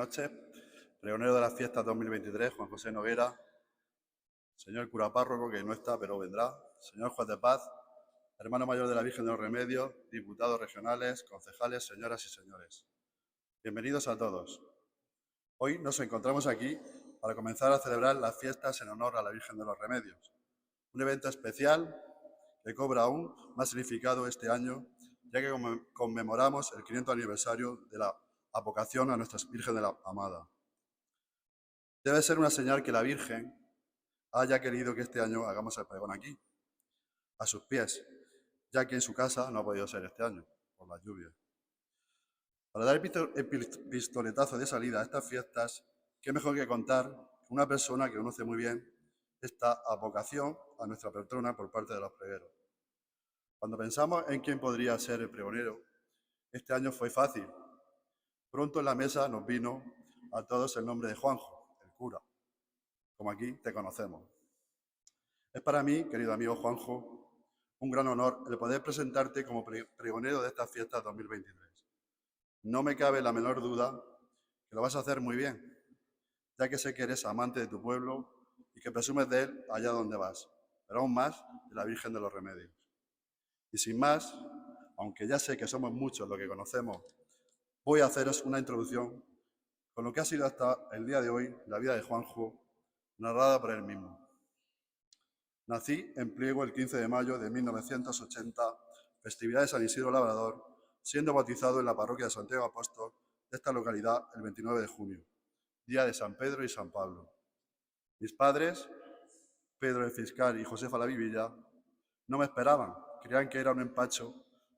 noches. Pregonero de las fiestas 2023, Juan José Noguera. Señor cura párroco, que no está, pero vendrá. Señor juez de paz. Hermano mayor de la Virgen de los Remedios. Diputados regionales, concejales, señoras y señores. Bienvenidos a todos. Hoy nos encontramos aquí para comenzar a celebrar las fiestas en honor a la Virgen de los Remedios. Un evento especial que cobra aún más significado este año, ya que conmemoramos el 500 aniversario de la advocación a Nuestra Virgen de la Amada. Debe ser una señal que la Virgen haya querido que este año hagamos el pregón aquí, a sus pies, ya que en su casa no ha podido ser este año, por las lluvias. Para dar el pistoletazo de salida a estas fiestas, qué mejor que contar con una persona que conoce muy bien esta advocación a nuestra patrona por parte de los pregueros. Cuando pensamos en quién podría ser el pregonero, este año fue fácil. Pronto en la mesa nos vino a todos el nombre de Juanjo, el cura, como aquí te conocemos. Es para mí, querido amigo Juanjo, un gran honor el poder presentarte como pregonero de estas fiestas 2023. No me cabe la menor duda que lo vas a hacer muy bien, ya que sé que eres amante de tu pueblo y que presumes de él allá donde vas, pero aún más de la Virgen de los Remedios. Y sin más, aunque ya sé que somos muchos los que conocemos, voy a haceros una introducción con lo que ha sido hasta el día de hoy la vida de Juanjo, narrada por él mismo. Nací en Pliego el 15 de mayo de 1980, festividad de San Isidro Labrador, siendo bautizado en la parroquia de Santiago Apóstol de esta localidad el 29 de junio, día de San Pedro y San Pablo. Mis padres, Pedro el Fiscal y Josefa la Vivilla, no me esperaban, creían que era un empacho,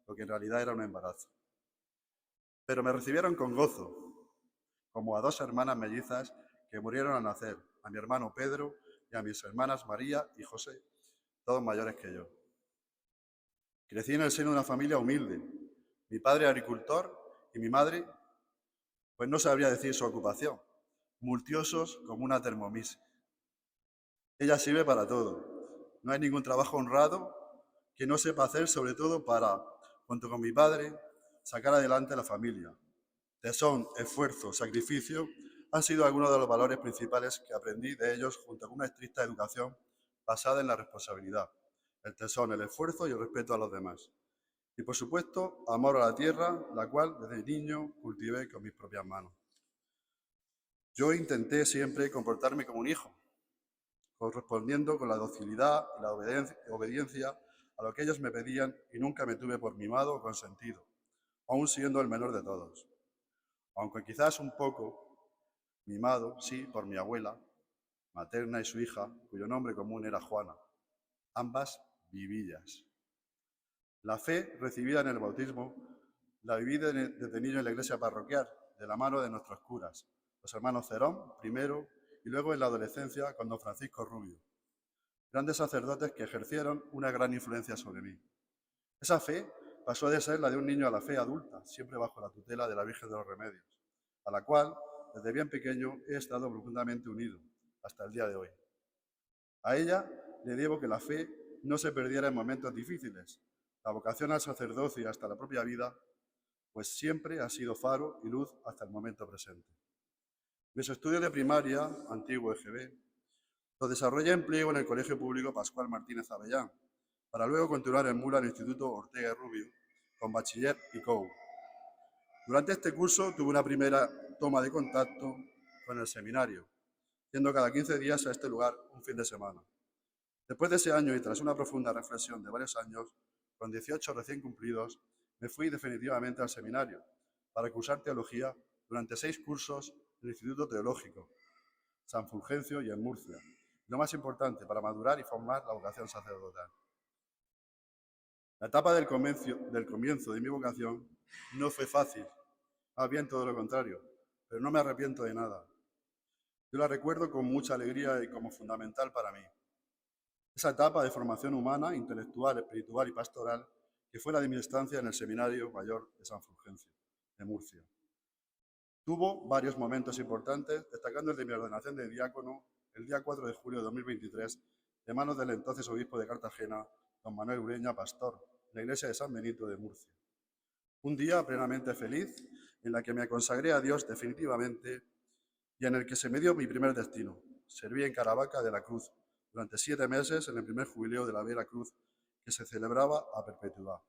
lo que en realidad era un embarazo. Pero me recibieron con gozo, como a dos hermanas mellizas que murieron al nacer, a mi hermano Pedro y a mis hermanas María y José, todos mayores que yo. Crecí en el seno de una familia humilde. Mi padre agricultor y mi madre, pues no sabría decir su ocupación, multiosos como una Thermomix. Ella sirve para todo. No hay ningún trabajo honrado que no sepa hacer, sobre todo para, junto con mi padre, sacar adelante a la familia. Tesón, esfuerzo, sacrificio han sido algunos de los valores principales que aprendí de ellos junto con una estricta educación basada en la responsabilidad, el tesón, el esfuerzo y el respeto a los demás. Y por supuesto, amor a la tierra, la cual desde niño cultivé con mis propias manos. Yo intenté siempre comportarme como un hijo, correspondiendo con la docilidad y la obediencia a lo que ellos me pedían y nunca me tuve por mimado o consentido, aún siendo el menor de todos. Aunque quizás un poco mimado, sí, por mi abuela materna y su hija, cuyo nombre común era Juana, ambas vivillas. La fe recibida en el bautismo la viví desde niño en la iglesia parroquial, de la mano de nuestros curas, los hermanos Cerón, primero, y luego en la adolescencia con don Francisco Rubio, grandes sacerdotes que ejercieron una gran influencia sobre mí. Esa fe pasó de ser la de un niño a la fe adulta, siempre bajo la tutela de la Virgen de los Remedios, a la cual, desde bien pequeño, he estado profundamente unido, hasta el día de hoy. A ella le debo que la fe no se perdiera en momentos difíciles. La vocación al sacerdocio y hasta la propia vida, pues siempre ha sido faro y luz hasta el momento presente. Mis estudios de primaria, antiguo EGB, los desarrollé en Pliego en el Colegio Público Pascual Martínez Avellán, para luego continuar en Mula en el Instituto Ortega y Rubio, con bachiller y COU. Durante este curso tuve una primera toma de contacto con el seminario, yendo cada 15 días a este lugar un fin de semana. Después de ese año y tras una profunda reflexión de varios años, con 18 recién cumplidos, me fui definitivamente al seminario para cursar teología durante 6 cursos en el Instituto Teológico, San Fulgencio y en Murcia. Lo más importante, para madurar y formar la vocación sacerdotal. La etapa del comienzo de mi vocación no fue fácil, más bien todo lo contrario, pero no me arrepiento de nada. Yo la recuerdo con mucha alegría y como fundamental para mí. Esa etapa de formación humana, intelectual, espiritual y pastoral que fue la de mi estancia en el Seminario Mayor de San Fulgencio, de Murcia. Tuvo varios momentos importantes, destacando el de mi ordenación de diácono el día 4 de julio de 2023, de manos del entonces obispo de Cartagena, don Manuel Ureña, pastor, en la iglesia de San Benito de Murcia. Un día plenamente feliz, en la que me consagré a Dios definitivamente y en el que se me dio mi primer destino. Serví en Caravaca de la Cruz durante 7 meses en el primer jubileo de la Vera Cruz que se celebraba a perpetuidad.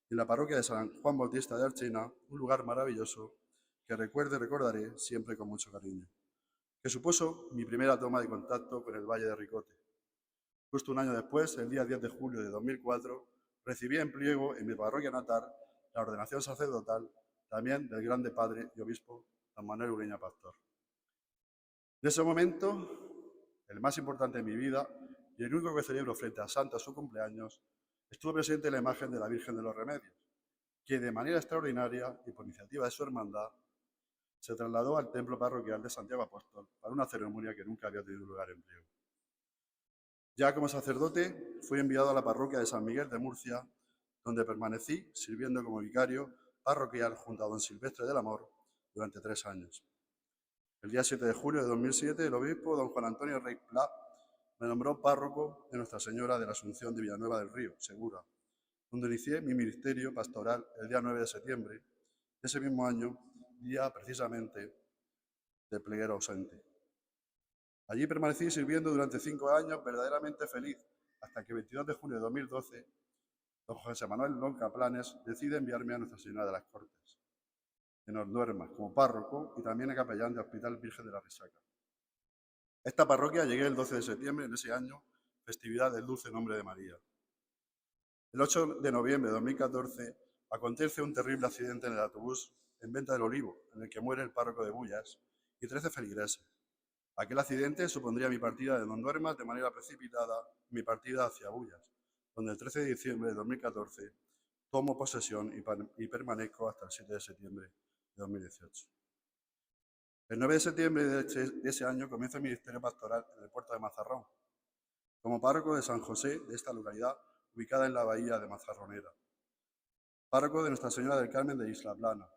En la parroquia de San Juan Bautista de Archena, un lugar maravilloso que recuerdo y recordaré siempre con mucho cariño, que supuso mi primera toma de contacto con el Valle de Ricote. Justo un año después, el día 10 de julio de 2004, recibí en pliego en mi parroquia natal la ordenación sacerdotal también del grande padre y obispo don Manuel Ureña Pastor. En ese momento, el más importante de mi vida y el único que celebro frente a Santa su cumpleaños, estuvo presente la imagen de la Virgen de los Remedios, que de manera extraordinaria y por iniciativa de su hermandad se trasladó al templo parroquial de Santiago Apóstol para una ceremonia que nunca había tenido lugar en pliego. Ya como sacerdote, fui enviado a la parroquia de San Miguel de Murcia, donde permanecí sirviendo como vicario parroquial junto a don Silvestre del Amor durante 3 años. El día 7 de julio de 2007, el obispo don Juan Antonio Rey Pla me nombró párroco de Nuestra Señora de la Asunción de Villanueva del Río, Segura, donde inicié mi ministerio pastoral el día 9 de septiembre de ese mismo año, día precisamente de pleguero ausente. Allí permanecí sirviendo durante 5 años verdaderamente feliz, hasta que el 22 de junio de 2012, don José Manuel Lonca Planes decide enviarme a Nuestra Señora de las Cortes, en Orduermas, como párroco y también capellán del Hospital Virgen de la Risaca. A esta parroquia llegué el 12 de septiembre en ese año, festividad del Dulce Nombre de María. El 8 de noviembre de 2014 acontece un terrible accidente en el autobús en Venta del Olivo, en el que muere el párroco de Bullas y 13 feligreses. Aquel accidente supondría mi partida de Orduermas de manera precipitada, mi partida hacia Bullas, donde el 13 de diciembre de 2014 tomo posesión y permanezco hasta el 7 de septiembre de 2018. El 9 de septiembre de ese año comienza el ministerio pastoral en el puerto de Mazarrón, como párroco de San José de esta localidad, ubicada en la bahía de Mazarronera. Párroco de Nuestra Señora del Carmen de Isla Plana,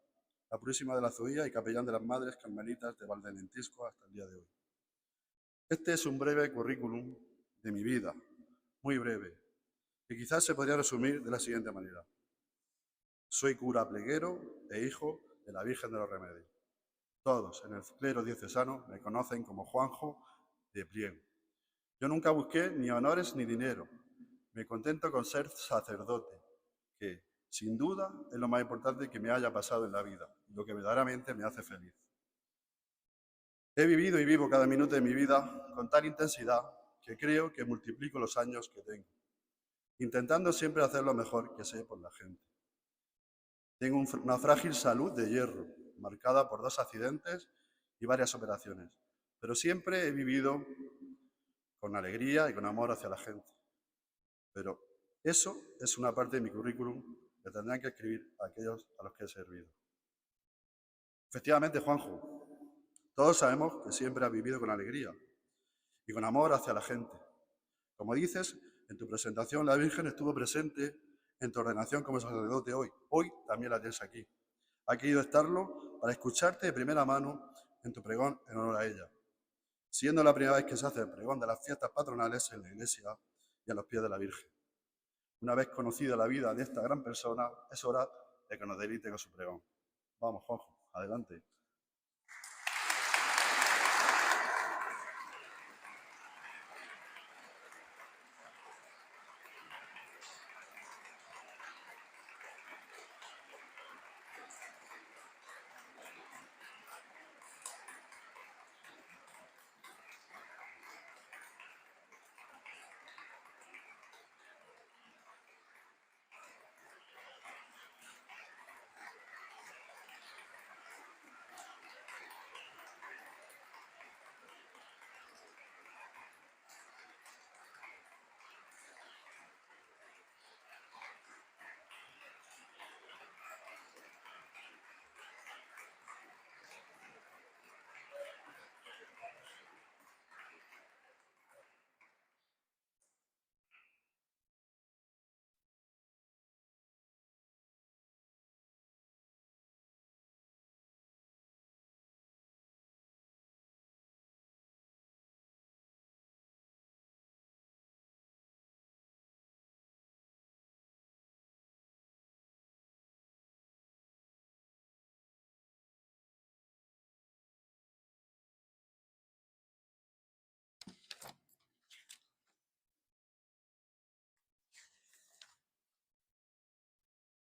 la Purísima de la Zuía y capellán de las Madres Carmelitas de Valdenentisco hasta el día de hoy. Este es un breve currículum de mi vida, muy breve, que quizás se podría resumir de la siguiente manera. Soy cura pleguero e hijo de la Virgen de los Remedios. Todos en el clero diocesano me conocen como Juanjo de Pliego. Yo nunca busqué ni honores ni dinero. Me contento con ser sacerdote, que, sin duda, es lo más importante que me haya pasado en la vida y lo que verdaderamente me hace feliz. He vivido y vivo cada minuto de mi vida con tal intensidad que creo que multiplico los años que tengo, intentando siempre hacer lo mejor que sé por la gente. Tengo una frágil salud de hierro, marcada por 2 accidentes y varias operaciones, pero siempre he vivido con alegría y con amor hacia la gente. Pero eso es una parte de mi currículum que tendrán que escribir aquellos a los que he servido. Efectivamente, Juanjo, todos sabemos que siempre has vivido con alegría y con amor hacia la gente. Como dices, en tu presentación la Virgen estuvo presente en tu ordenación como sacerdote hoy. Hoy también la tienes aquí. Ha querido estarlo para escucharte de primera mano en tu pregón en honor a ella, siendo la primera vez que se hace el pregón de las fiestas patronales en la iglesia y a los pies de la Virgen. Una vez conocida la vida de esta gran persona, es hora de que nos deleite con su pregón. Vamos, Juanjo, adelante.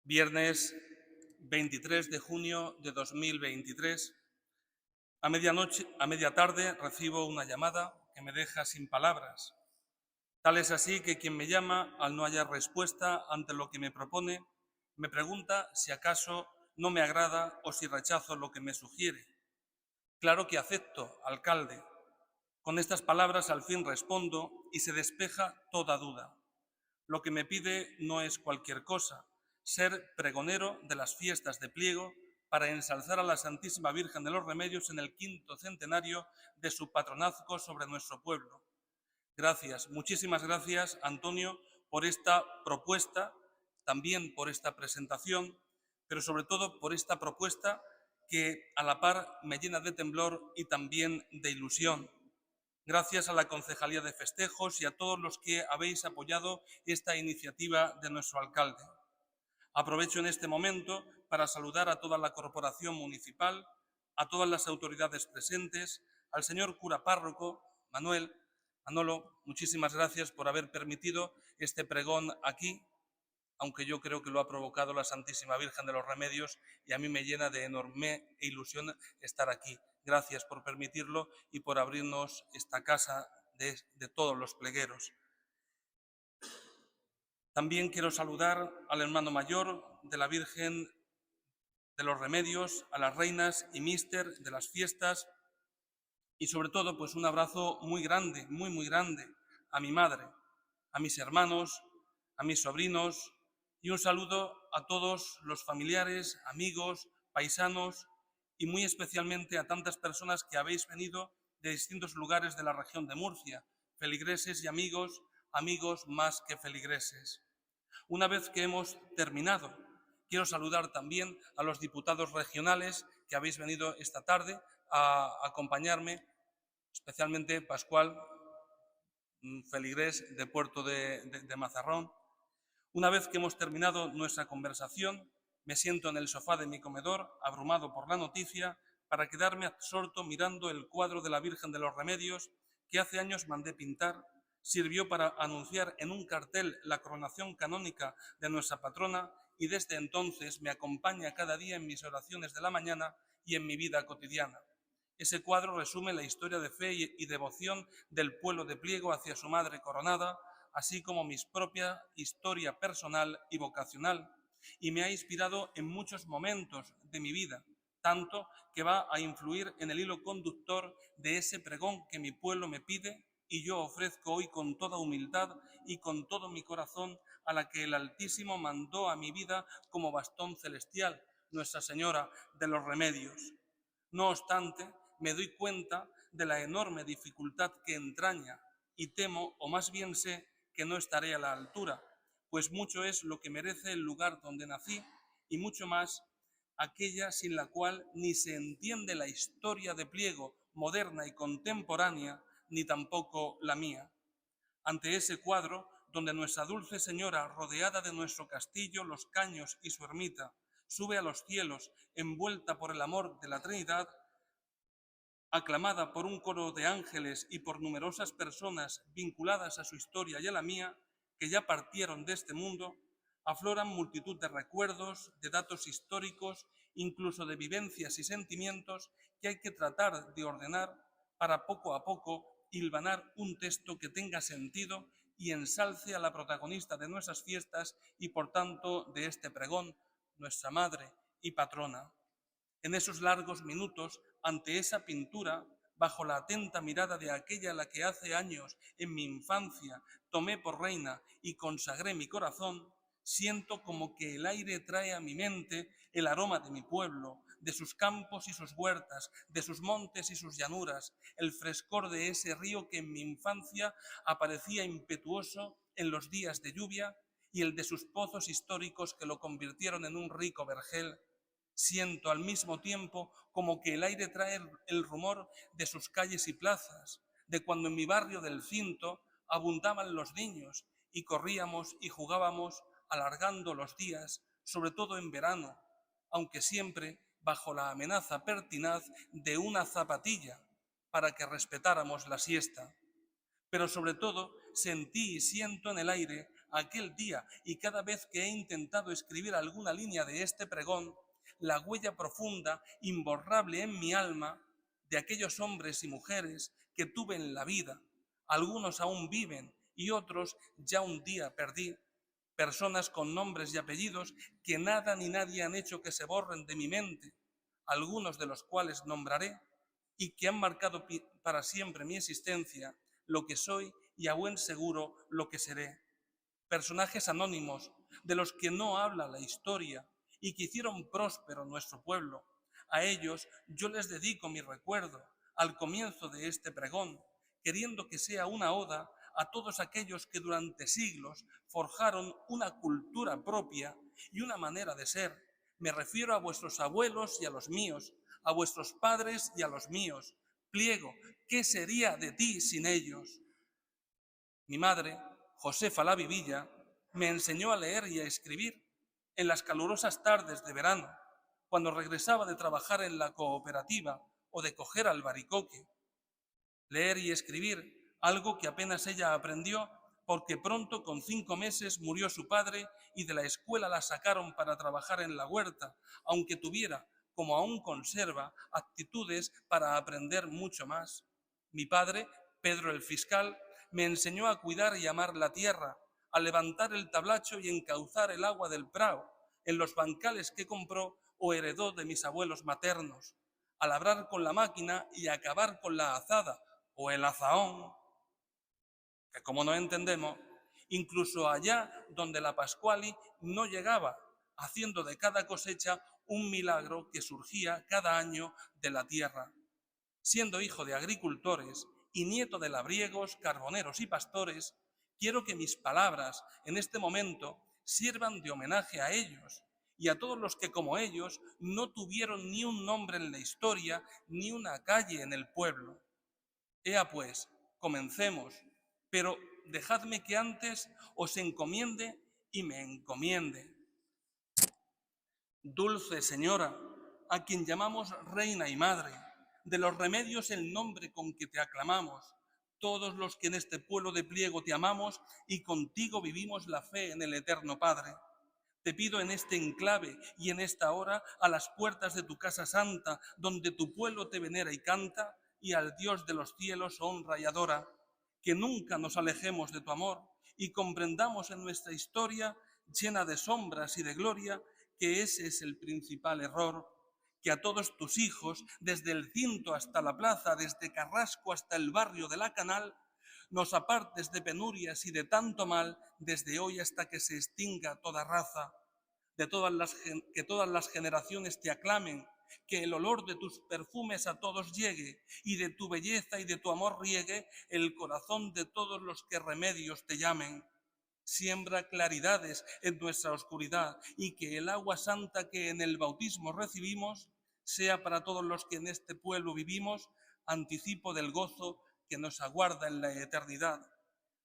Viernes 23 de junio de 2023. A media tarde recibo una llamada que me deja sin palabras. Tal es así que quien me llama, al no hallar respuesta ante lo que me propone, me pregunta si acaso no me agrada o si rechazo lo que me sugiere. Claro que acepto, alcalde. Con estas palabras al fin respondo y se despeja toda duda. Lo que me pide no es cualquier cosa, ser pregonero de las fiestas de Pliego para ensalzar a la Santísima Virgen de los Remedios en el 5º centenario de su patronazgo sobre nuestro pueblo. Gracias, muchísimas gracias, Antonio, por esta propuesta, también por esta presentación, pero sobre todo por esta propuesta que a la par me llena de temblor y también de ilusión. Gracias a la Concejalía de Festejos y a todos los que habéis apoyado esta iniciativa de nuestro alcalde. Aprovecho en este momento para saludar a toda la corporación municipal, a todas las autoridades presentes, al señor cura párroco, Manolo, muchísimas gracias por haber permitido este pregón aquí, aunque yo creo que lo ha provocado la Santísima Virgen de los Remedios y a mí me llena de enorme ilusión estar aquí. Gracias por permitirlo y por abrirnos esta casa de todos los plegueros. También quiero saludar al hermano mayor de la Virgen de los Remedios, a las reinas y míster de las fiestas y sobre todo pues un abrazo muy grande, muy grande a mi madre, a mis hermanos, a mis sobrinos y un saludo a todos los familiares, amigos, paisanos y muy especialmente a tantas personas que habéis venido de distintos lugares de la región de Murcia, feligreses y amigos más que feligreses. Una vez que hemos terminado, quiero saludar también a los diputados regionales que habéis venido esta tarde a acompañarme, especialmente Pascual, feligrés de Puerto de Mazarrón. Una vez que hemos terminado nuestra conversación, me siento en el sofá de mi comedor, abrumado por la noticia, para quedarme absorto mirando el cuadro de la Virgen de los Remedios que hace años mandé pintar. Sirvió para anunciar en un cartel la coronación canónica de nuestra patrona y desde entonces me acompaña cada día en mis oraciones de la mañana y en mi vida cotidiana. Ese cuadro resume la historia de fe y devoción del pueblo de Pliego hacia su madre coronada, así como mi propia historia personal y vocacional, y me ha inspirado en muchos momentos de mi vida, tanto que va a influir en el hilo conductor de ese pregón que mi pueblo me pide y yo ofrezco hoy con toda humildad y con todo mi corazón a la que el Altísimo mandó a mi vida como bastón celestial, Nuestra Señora de los Remedios. No obstante, me doy cuenta de la enorme dificultad que entraña y temo, o más bien sé, que no estaré a la altura, pues mucho es lo que merece el lugar donde nací y mucho más aquella sin la cual ni se entiende la historia de Pliego moderna y contemporánea, ni tampoco la mía. Ante ese cuadro, donde nuestra dulce señora, rodeada de nuestro castillo, los caños y su ermita, sube a los cielos, envuelta por el amor de la Trinidad, aclamada por un coro de ángeles y por numerosas personas vinculadas a su historia y a la mía, que ya partieron de este mundo, afloran multitud de recuerdos, de datos históricos, incluso de vivencias y sentimientos que hay que tratar de ordenar para poco a poco hilvanar un texto que tenga sentido y ensalce a la protagonista de nuestras fiestas y por tanto de este pregón, nuestra madre y patrona. En esos largos minutos, ante esa pintura, bajo la atenta mirada de aquella a la que hace años, en mi infancia, tomé por reina y consagré mi corazón, siento como que el aire trae a mi mente el aroma de mi pueblo, de sus campos y sus huertas, de sus montes y sus llanuras, el frescor de ese río que en mi infancia aparecía impetuoso en los días de lluvia y el de sus pozos históricos que lo convirtieron en un rico vergel. Siento al mismo tiempo como que el aire trae el rumor de sus calles y plazas, de cuando en mi barrio del Cinto abundaban los niños y corríamos y jugábamos alargando los días, sobre todo en verano, aunque siempre bajo la amenaza pertinaz de una zapatilla para que respetáramos la siesta. Pero sobre todo sentí y siento en el aire aquel día y cada vez que he intentado escribir alguna línea de este pregón, la huella profunda, imborrable en mi alma, de aquellos hombres y mujeres que tuve en la vida. Algunos aún viven y otros ya un día perdí. Personas con nombres y apellidos que nada ni nadie han hecho que se borren de mi mente, algunos de los cuales nombraré y que han marcado para siempre mi existencia, lo que soy y a buen seguro lo que seré. Personajes anónimos de los que no habla la historia y que hicieron próspero nuestro pueblo. A ellos yo les dedico mi recuerdo al comienzo de este pregón, queriendo que sea una oda a todos aquellos que durante siglos forjaron una cultura propia y una manera de ser. Me refiero a vuestros abuelos y a los míos, a vuestros padres y a los míos. Pliego, ¿qué sería de ti sin ellos? Mi madre, Josefa la Vivilla, me enseñó a leer y a escribir en las calurosas tardes de verano, cuando regresaba de trabajar en la cooperativa o de coger albaricoque. Leer y escribir, algo que apenas ella aprendió porque pronto, con 5 meses, murió su padre y de la escuela la sacaron para trabajar en la huerta, aunque tuviera, como aún conserva, actitudes para aprender mucho más. Mi padre, Pedro el fiscal, me enseñó a cuidar y amar la tierra, a levantar el tablacho y encauzar el agua del prao en los bancales que compró o heredó de mis abuelos maternos, a labrar con la máquina y a acabar con la azada o el azaón, que como no entendemos, incluso allá donde la Pascuali no llegaba, haciendo de cada cosecha un milagro que surgía cada año de la tierra. Siendo hijo de agricultores y nieto de labriegos, carboneros y pastores, quiero que mis palabras en este momento sirvan de homenaje a ellos y a todos los que como ellos no tuvieron ni un nombre en la historia ni una calle en el pueblo. Ea pues, comencemos, pero dejadme que antes os encomiende y me encomiende. Dulce Señora, a quien llamamos Reina y Madre, de los remedios el nombre con que te aclamamos, todos los que en este pueblo de Pliego te amamos y contigo vivimos la fe en el Eterno Padre. Te pido en este enclave y en esta hora, a las puertas de tu casa santa, donde tu pueblo te venera y canta, y al Dios de los cielos honra y adora, que nunca nos alejemos de tu amor y comprendamos en nuestra historia, llena de sombras y de gloria, que ese es el principal error, que a todos tus hijos, desde el Cinto hasta la plaza, desde Carrasco hasta el barrio de la Canal, nos apartes de penurias y de tanto mal, desde hoy hasta que se extinga toda raza, que todas las generaciones te aclamen, que el olor de tus perfumes a todos llegue, y de tu belleza y de tu amor riegue el corazón de todos los que remedios te llamen. Siembra claridades en nuestra oscuridad, y que el agua santa que en el bautismo recibimos sea para todos los que en este pueblo vivimos anticipo del gozo que nos aguarda en la eternidad.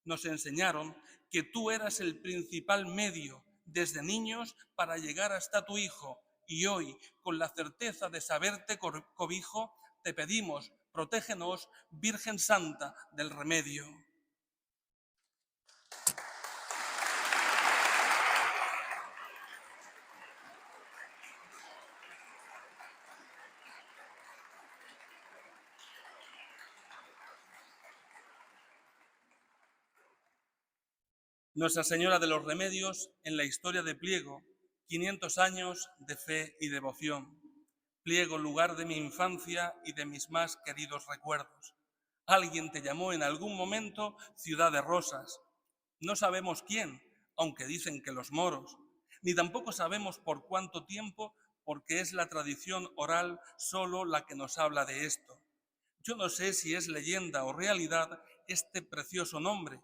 Nos enseñaron que tú eras el principal medio desde niños para llegar hasta tu Hijo, y hoy, con la certeza de saberte cobijo, te pedimos, protégenos, Virgen Santa del Remedio. Nuestra Señora de los Remedios en la historia de Pliego, 500 años de fe y devoción. Pliego, lugar de mi infancia y de mis más queridos recuerdos. Alguien te llamó en algún momento ciudad de rosas. No sabemos quién, aunque dicen que los moros, ni tampoco sabemos por cuánto tiempo, porque es la tradición oral solo la que nos habla de esto. Yo no sé si es leyenda o realidad este precioso nombre.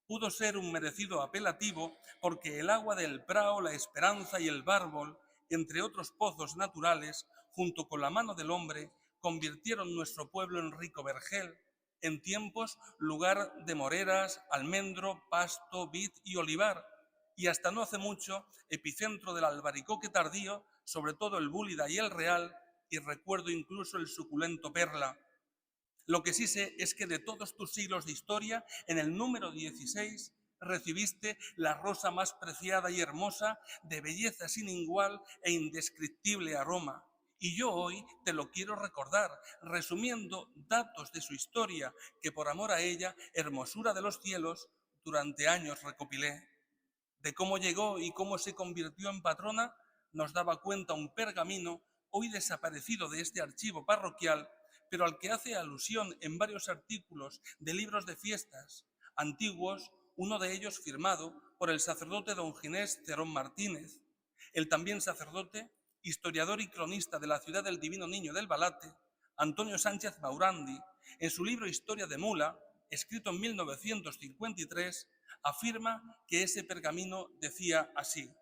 Pudo ser un merecido apelativo porque el agua del Prao, la Esperanza y el Bárbol, entre otros pozos naturales, junto con la mano del hombre, convirtieron nuestro pueblo en rico vergel, en tiempos lugar de moreras, almendro, pasto, vid y olivar, y hasta no hace mucho, epicentro del albaricoque tardío, sobre todo el Búlida y el Real, y recuerdo incluso el suculento Perla. Lo que sí sé es que de todos tus siglos de historia, en el número 16, recibiste la rosa más preciada y hermosa, de belleza sin igual e indescriptible aroma. Y yo hoy te lo quiero recordar, resumiendo datos de su historia que por amor a ella, hermosura de los cielos, durante años recopilé. De cómo llegó y cómo se convirtió en patrona, nos daba cuenta un pergamino hoy desaparecido de este archivo parroquial, pero al que hace alusión en varios artículos de libros de fiestas antiguos, uno de ellos firmado por el sacerdote don Ginés Cerón Martínez, el también sacerdote, historiador y cronista de la ciudad del Divino Niño del Balate, Antonio Sánchez Maurandi, en su libro Historia de Mula, escrito en 1953, afirma que ese pergamino decía así: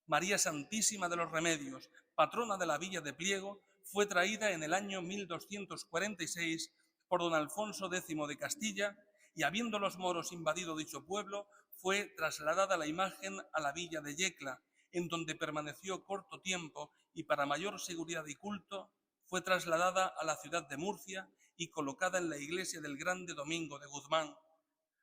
María Santísima de los Remedios, patrona de la villa de Pliego, fue traída en el año 1246 por don Alfonso X de Castilla y, habiendo los moros invadido dicho pueblo, fue trasladada la imagen a la villa de Yecla, en donde permaneció corto tiempo y, para mayor seguridad y culto, fue trasladada a la ciudad de Murcia y colocada en la iglesia del Grande Domingo de Guzmán.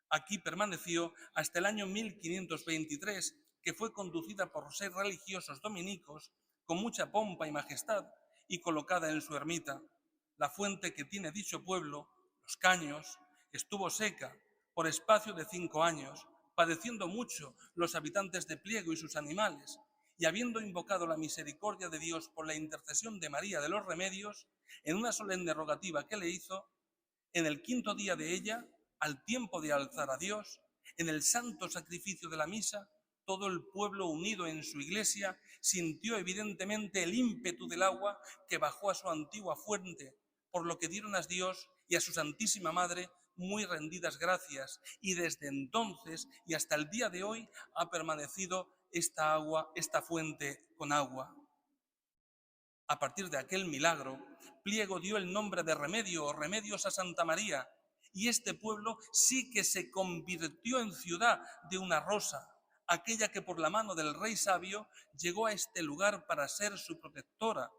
Aquí permaneció hasta el año 1523, que fue conducida por 6 religiosos dominicos con mucha pompa y majestad y colocada en su ermita. La fuente que tiene dicho pueblo, Los Caños, estuvo seca por espacio de 5 años, padeciendo mucho los habitantes de Pliego y sus animales, y habiendo invocado la misericordia de Dios por la intercesión de María de los Remedios, en una solemne rogativa que le hizo, en el 5.º día de ella, al tiempo de alzar a Dios, en el santo sacrificio de la misa, todo el pueblo unido en su iglesia sintió evidentemente el ímpetu del agua que bajó a su antigua fuente, por lo que dieron a Dios y a su Santísima Madre muy rendidas gracias, y desde entonces y hasta el día de hoy ha permanecido esta fuente con agua. A partir de aquel milagro, Pliego dio el nombre de Remedio o Remedios a Santa María, y este pueblo sí que se convirtió en ciudad de una rosa, aquella que por la mano del rey sabio llegó a este lugar para ser su protectora.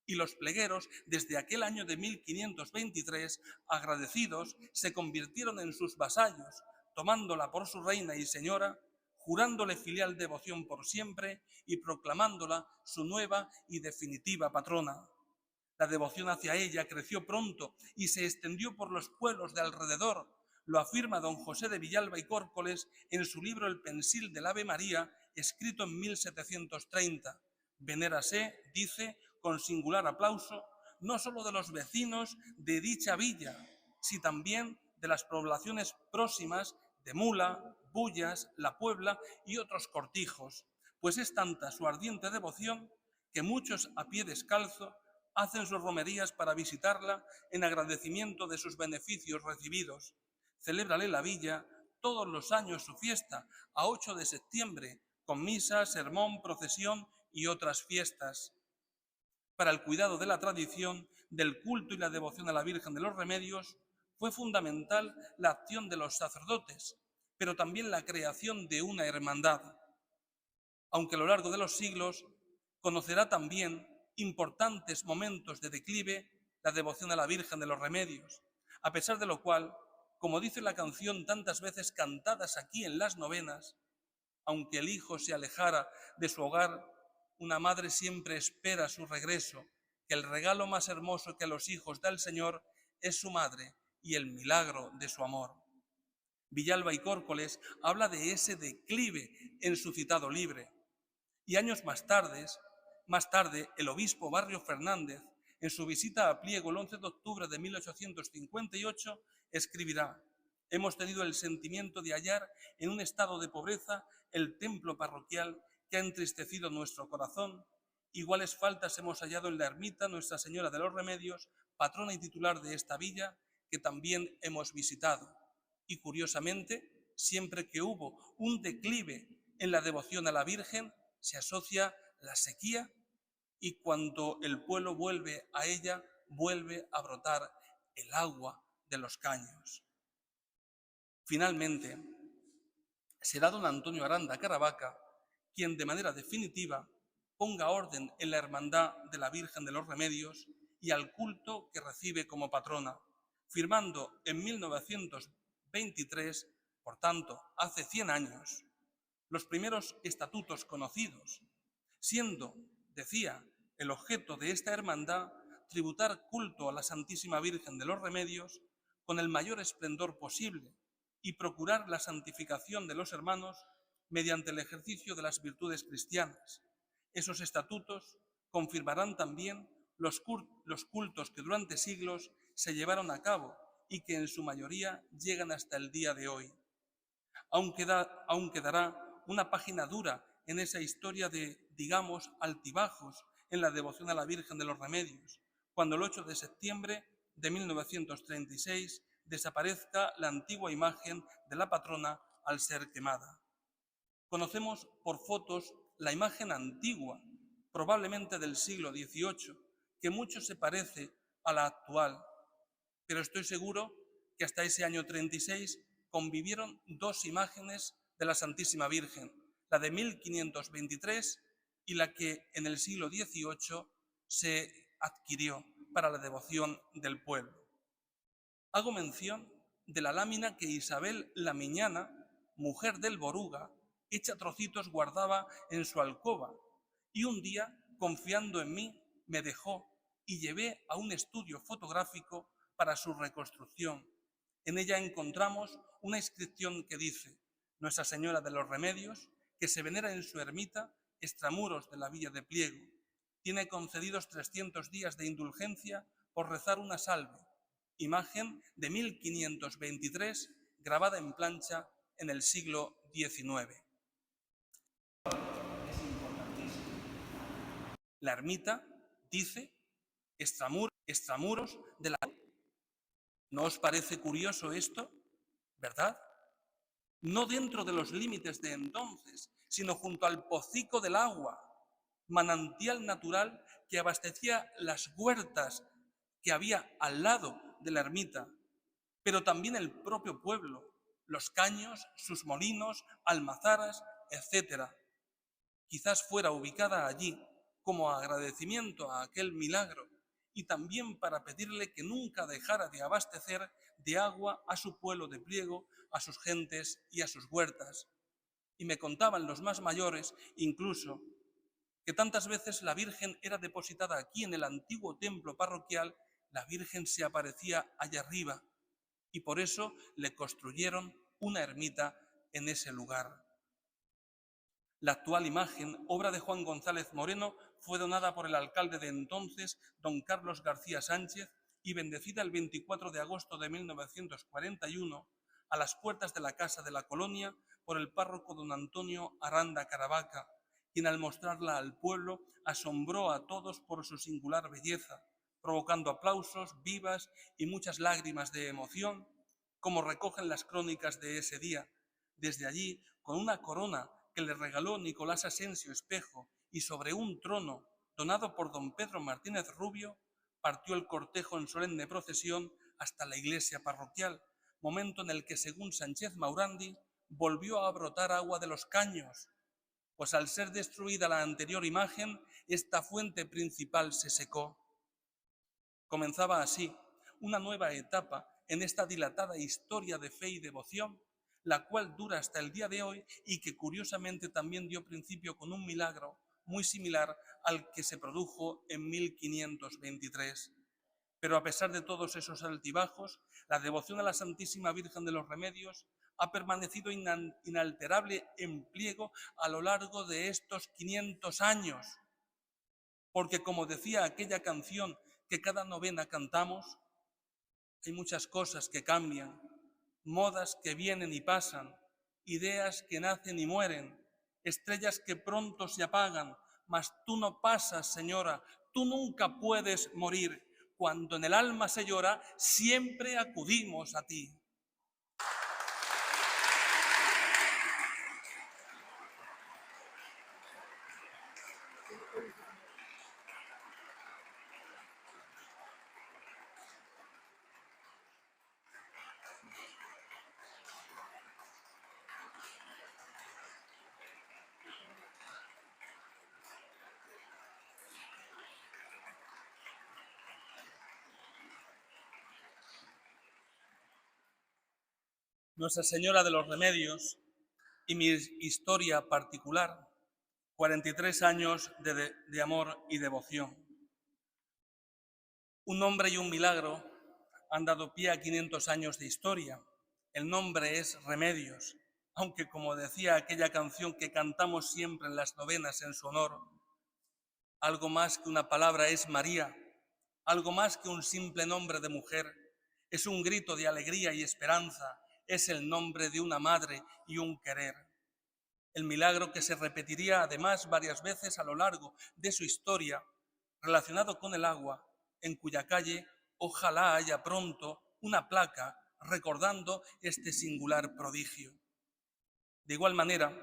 Y los plegueros, desde aquel año de 1523, agradecidos, se convirtieron en sus vasallos, tomándola por su reina y señora, jurándole filial devoción por siempre y proclamándola su nueva y definitiva patrona. La devoción hacia ella creció pronto y se extendió por los pueblos de alrededor. Lo afirma don José de Villalba y Córcoles en su libro El Pensil del Ave María, escrito en 1730. Venérase, dice, con singular aplauso, no solo de los vecinos de dicha villa, sino también de las poblaciones próximas de Mula, Bullas, La Puebla y otros cortijos, pues es tanta su ardiente devoción que muchos a pie descalzo hacen sus romerías para visitarla en agradecimiento de sus beneficios recibidos. Celébrale la villa todos los años su fiesta, a 8 de septiembre, con misa, sermón, procesión y otras fiestas. Para el cuidado de la tradición, del culto y la devoción a la Virgen de los Remedios, fue fundamental la acción de los sacerdotes, pero también la creación de una hermandad. Aunque a lo largo de los siglos conocerá también importantes momentos de declive la devoción a la Virgen de los Remedios, a pesar de lo cual, como dice la canción tantas veces cantadas aquí en las novenas, aunque el hijo se alejara de su hogar, una madre siempre espera su regreso, que el regalo más hermoso que a los hijos da el Señor es su madre y el milagro de su amor. Villalba y Córcoles habla de ese declive en su citado libre. Y años más tarde, el obispo Barrio Fernández, en su visita a Pliego el 11 de octubre de 1858, escribirá: hemos tenido el sentimiento de hallar en un estado de pobreza el templo parroquial que ha entristecido nuestro corazón. Iguales faltas hemos hallado en la ermita Nuestra Señora de los Remedios, patrona y titular de esta villa, que también hemos visitado. Y curiosamente, siempre que hubo un declive en la devoción a la Virgen, se asocia la sequía, y cuando el pueblo vuelve a ella, vuelve a brotar el agua de los caños. Finalmente, será don Antonio Aranda Caravaca quien de manera definitiva ponga orden en la hermandad de la Virgen de los Remedios y al culto que recibe como patrona, firmando en 1923 Por tanto, hace 100 años, los primeros estatutos conocidos, siendo, decía, el objeto de esta hermandad tributar culto a la Santísima Virgen de los Remedios con el mayor esplendor posible y procurar la santificación de los hermanos mediante el ejercicio de las virtudes cristianas. Esos estatutos confirmarán también los cultos que durante siglos se llevaron a cabo y que en su mayoría llegan hasta el día de hoy. Aún quedará una página dura en esa historia de, digamos, altibajos en la devoción a la Virgen de los Remedios, cuando el 8 de septiembre de 1936 desaparezca la antigua imagen de la patrona al ser quemada. Conocemos por fotos la imagen antigua, probablemente del siglo XVIII, que mucho se parece a la actual, pero estoy seguro que hasta ese año 36 convivieron dos imágenes de la Santísima Virgen, la de 1523 y la que en el siglo XVIII se adquirió para la devoción del pueblo. Hago mención de la lámina que Isabel la Miñana, mujer del Boruga, hecha trocitos guardaba en su alcoba, y un día, confiando en mí, me dejó y llevé a un estudio fotográfico para su reconstrucción. En ella encontramos una inscripción que dice: Nuestra Señora de los Remedios, que se venera en su ermita, extramuros de la villa de Pliego. Tiene concedidos 300 días de indulgencia por rezar una salve. Imagen de 1523, grabada en plancha en el siglo XIX. Es importantísimo. La ermita dice extramuros de la... ¿No os parece curioso esto? ¿Verdad? No dentro de los límites de entonces, sino junto al pocico del agua, manantial natural que abastecía las huertas que había al lado de la ermita, pero también el propio pueblo, los caños, sus molinos, almazaras, etc. Quizás fuera ubicada allí como agradecimiento a aquel milagro y también para pedirle que nunca dejara de abastecer de agua a su pueblo de Pliego, a sus gentes y a sus huertas. Y me contaban los más mayores, incluso, que tantas veces la Virgen era depositada aquí en el antiguo templo parroquial, la Virgen se aparecía allá arriba y por eso le construyeron una ermita en ese lugar. La actual imagen, obra de Juan González Moreno, fue donada por el alcalde de entonces, don Carlos García Sánchez, y bendecida el 24 de agosto de 1941 a las puertas de la Casa de la Colonia por el párroco don Antonio Aranda Caravaca, quien al mostrarla al pueblo asombró a todos por su singular belleza, provocando aplausos, vivas y muchas lágrimas de emoción, como recogen las crónicas de ese día. Desde allí, con una corona que le regaló Nicolás Asensio Espejo y sobre un trono donado por don Pedro Martínez Rubio, partió el cortejo en solemne procesión hasta la iglesia parroquial, momento en el que, según Sánchez Maurandi, volvió a brotar agua de los caños, pues al ser destruida la anterior imagen, esta fuente principal se secó. Comenzaba así una nueva etapa en esta dilatada historia de fe y devoción, la cual dura hasta el día de hoy y que curiosamente también dio principio con un milagro muy similar al que se produjo en 1523. Pero a pesar de todos esos altibajos, la devoción a la Santísima Virgen de los Remedios ha permanecido inalterable en Pliego a lo largo de estos 500 años. Porque como decía aquella canción que cada novena cantamos, hay muchas cosas que cambian, modas que vienen y pasan, ideas que nacen y mueren, estrellas que pronto se apagan, mas tú no pasas, Señora, tú nunca puedes morir. Cuando en el alma se llora, siempre acudimos a ti. Nuestra Señora de los Remedios y mi historia particular, 43 años de amor y devoción. Un nombre y un milagro han dado pie a 500 años de historia. El nombre es Remedios, aunque como decía aquella canción que cantamos siempre en las novenas en su honor, algo más que una palabra es María, algo más que un simple nombre de mujer, es un grito de alegría y esperanza, es el nombre de una madre y un querer. El milagro que se repetiría además varias veces a lo largo de su historia, relacionado con el agua, en cuya calle ojalá haya pronto una placa recordando este singular prodigio. De igual manera,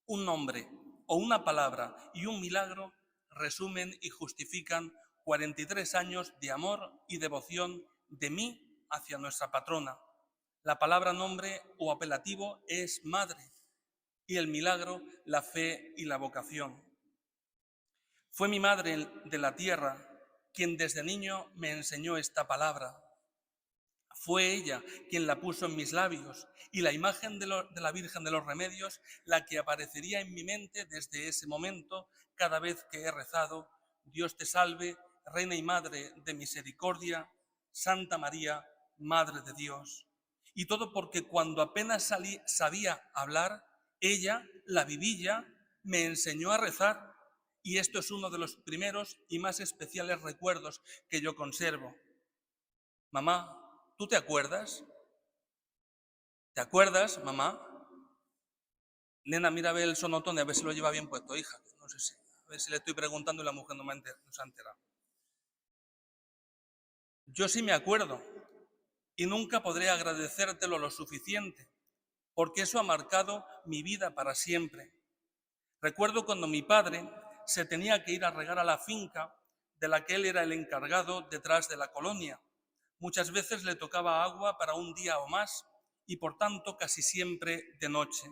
un nombre o una palabra y un milagro resumen y justifican 43 años de amor y devoción de mí hacia nuestra patrona. La palabra nombre o apelativo es madre y el milagro la fe y la vocación. Fue mi madre de la tierra quien desde niño me enseñó esta palabra. Fue ella quien la puso en mis labios y la imagen de la Virgen de los Remedios la que aparecería en mi mente desde ese momento cada vez que he rezado: Dios te salve, Reina y Madre de misericordia, Santa María, Madre de Dios. Y todo porque cuando apenas sabía hablar, ella, la vivilla, me enseñó a rezar, y esto es uno de los primeros y más especiales recuerdos que yo conservo. Mamá, ¿tú te acuerdas? ¿Te acuerdas, mamá? Nena, mira a ver el sonotone, a ver si lo lleva bien puesto, hija. No sé si, a ver si le estoy preguntando y la mujer no se ha enterado. Yo sí me acuerdo y nunca podré agradecértelo lo suficiente, porque eso ha marcado mi vida para siempre. Recuerdo cuando mi padre se tenía que ir a regar a la finca de la que él era el encargado detrás de la colonia. Muchas veces le tocaba agua para un día o más y por tanto casi siempre de noche.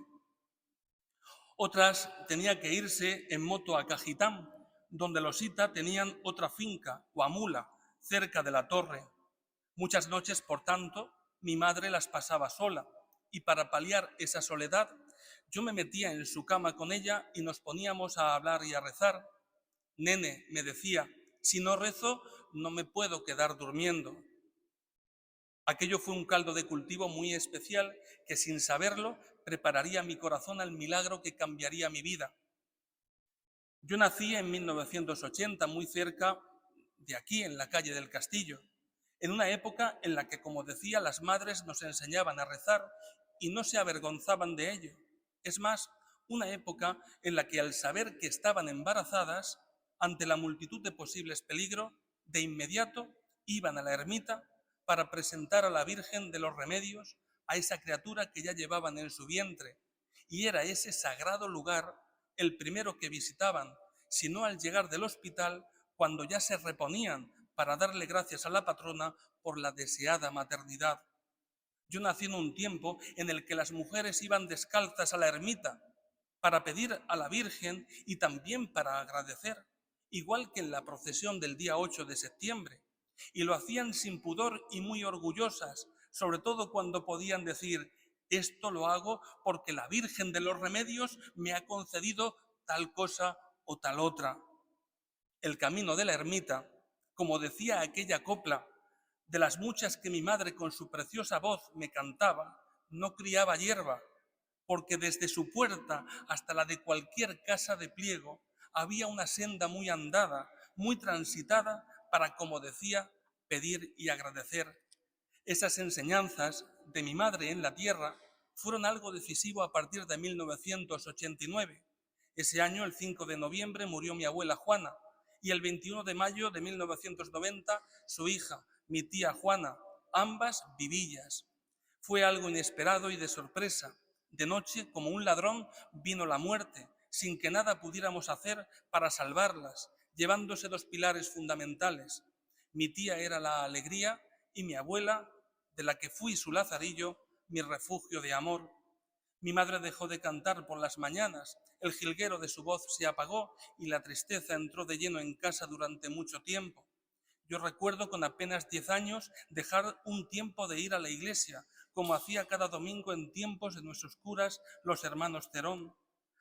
Otras tenía que irse en moto a Cajitán, donde los Ita tenían otra finca, Huamula, cerca de la torre. Muchas noches, por tanto, mi madre las pasaba sola y para paliar esa soledad yo me metía en su cama con ella y nos poníamos a hablar y a rezar. Nene, me decía, si no rezo no me puedo quedar durmiendo. Aquello fue un caldo de cultivo muy especial que sin saberlo prepararía mi corazón al milagro que cambiaría mi vida. Yo nací en 1980 muy cerca de aquí, en la calle del Castillo, en una época en la que, como decía, las madres nos enseñaban a rezar y no se avergonzaban de ello. Es más, una época en la que al saber que estaban embarazadas, ante la multitud de posibles peligros, de inmediato iban a la ermita para presentar a la Virgen de los Remedios a esa criatura que ya llevaban en su vientre. Y era ese sagrado lugar el primero que visitaban, si no al llegar del hospital, cuando ya se reponían para darle gracias a la patrona por la deseada maternidad. Yo nací en un tiempo en el que las mujeres iban descalzas a la ermita para pedir a la Virgen y también para agradecer, igual que en la procesión del día 8 de septiembre. Y lo hacían sin pudor y muy orgullosas, sobre todo cuando podían decir: esto lo hago porque la Virgen de los Remedios me ha concedido tal cosa o tal otra. El camino de la ermita, como decía aquella copla, de las muchas que mi madre con su preciosa voz me cantaba, no criaba hierba, porque desde su puerta hasta la de cualquier casa de pliego había una senda muy andada, muy transitada para, como decía, pedir y agradecer. Esas enseñanzas de mi madre en la tierra fueron algo decisivo a partir de 1989. Ese año, el 5 de noviembre, murió mi abuela Juana y el 21 de mayo de 1990 su hija, mi tía Juana, ambas vivillas. Fue algo inesperado y de sorpresa. De noche, como un ladrón, vino la muerte, sin que nada pudiéramos hacer para salvarlas, llevándose dos pilares fundamentales. Mi tía era la alegría y mi abuela, de la que fui su lazarillo, mi refugio de amor. Mi madre dejó de cantar por las mañanas, el jilguero de su voz se apagó y la tristeza entró de lleno en casa durante mucho tiempo. Yo recuerdo con apenas 10 años dejar un tiempo de ir a la iglesia, como hacía cada domingo en tiempos de nuestros curas los hermanos Cerón,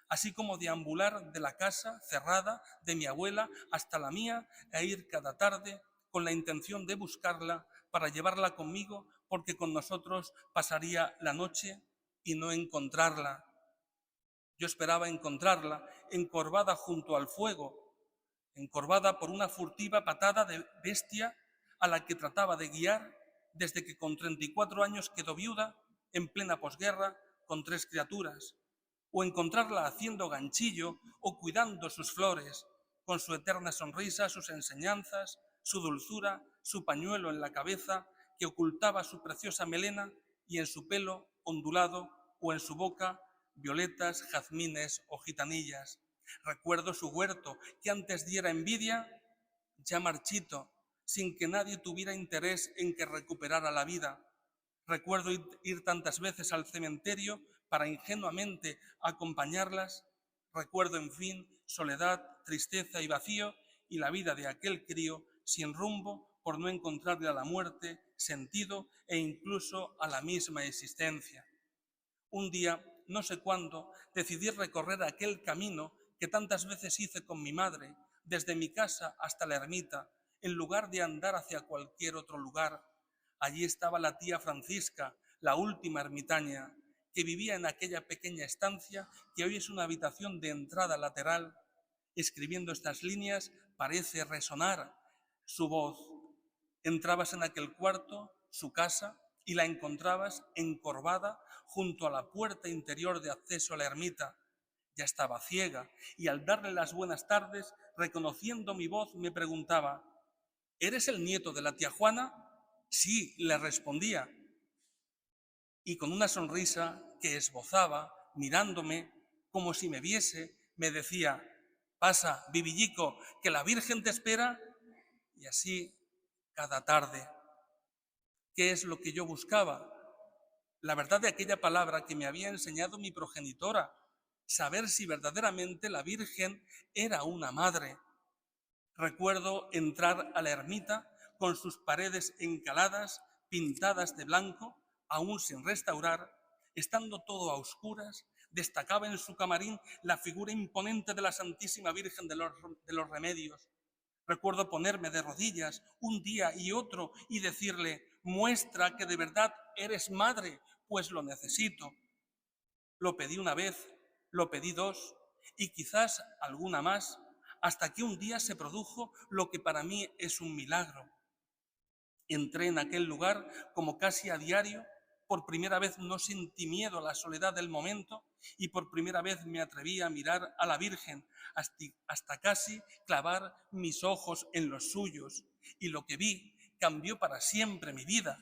así como deambular de la casa cerrada de mi abuela hasta la mía e ir cada tarde con la intención de buscarla para llevarla conmigo, porque con nosotros pasaría la noche y no encontrarla. Yo esperaba encontrarla encorvada junto al fuego, encorvada por una furtiva patada de bestia a la que trataba de guiar desde que con 34 años quedó viuda en plena posguerra con 3 criaturas, o encontrarla haciendo ganchillo o cuidando sus flores, con su eterna sonrisa, sus enseñanzas, su dulzura, su pañuelo en la cabeza que ocultaba su preciosa melena y en su pelo ondulado o en su boca violetas, jazmines o gitanillas. Recuerdo su huerto que antes diera envidia, ya marchito, sin que nadie tuviera interés en que recuperara la vida. Recuerdo ir tantas veces al cementerio para ingenuamente acompañarlas. Recuerdo, en fin, soledad, tristeza y vacío y la vida de aquel crío sin rumbo por no encontrarle a la muerte sentido e incluso a la misma existencia. Un día, no sé cuándo, decidí recorrer aquel camino que tantas veces hice con mi madre, desde mi casa hasta la ermita, en lugar de andar hacia cualquier otro lugar. Allí estaba la tía Francisca, la última ermitaña, que vivía en aquella pequeña estancia que hoy es una habitación de entrada lateral. Escribiendo estas líneas parece resonar su voz. Entrabas en aquel cuarto, su casa, y la encontrabas encorvada junto a la puerta interior de acceso a la ermita. Ya estaba ciega y al darle las buenas tardes, reconociendo mi voz, me preguntaba: ¿eres el nieto de la tía Juana? Sí, le respondía. Y con una sonrisa que esbozaba, mirándome como si me viese, me decía: pasa, Vivillico, que la Virgen te espera. Y así cada tarde. ¿Qué es lo que yo buscaba? La verdad de aquella palabra que me había enseñado mi progenitora, saber si verdaderamente la Virgen era una madre. Recuerdo entrar a la ermita con sus paredes encaladas, pintadas de blanco, aún sin restaurar, estando todo a oscuras. Destacaba en su camarín la figura imponente de la Santísima Virgen de los Remedios. Recuerdo ponerme de rodillas un día y otro y decirle: muestra que de verdad eres madre, pues lo necesito. Lo pedí una vez, lo pedí dos y quizás alguna más, hasta que un día se produjo lo que para mí es un milagro. Entré en aquel lugar como casi a diario. Por primera vez no sentí miedo a la soledad del momento y por primera vez me atreví a mirar a la Virgen hasta casi clavar mis ojos en los suyos. Y lo que vi cambió para siempre mi vida.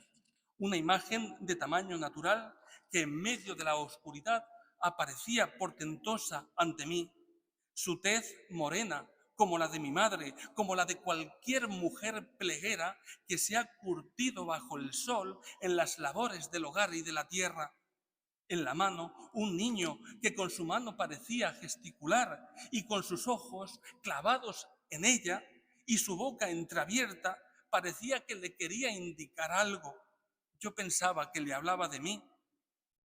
Una imagen de tamaño natural que en medio de la oscuridad aparecía portentosa ante mí. Su tez morena, como la de mi madre, como la de cualquier mujer pleguera que se ha curtido bajo el sol en las labores del hogar y de la tierra. En la mano, un niño que con su mano parecía gesticular y con sus ojos clavados en ella y su boca entreabierta parecía que le quería indicar algo. Yo pensaba que le hablaba de mí.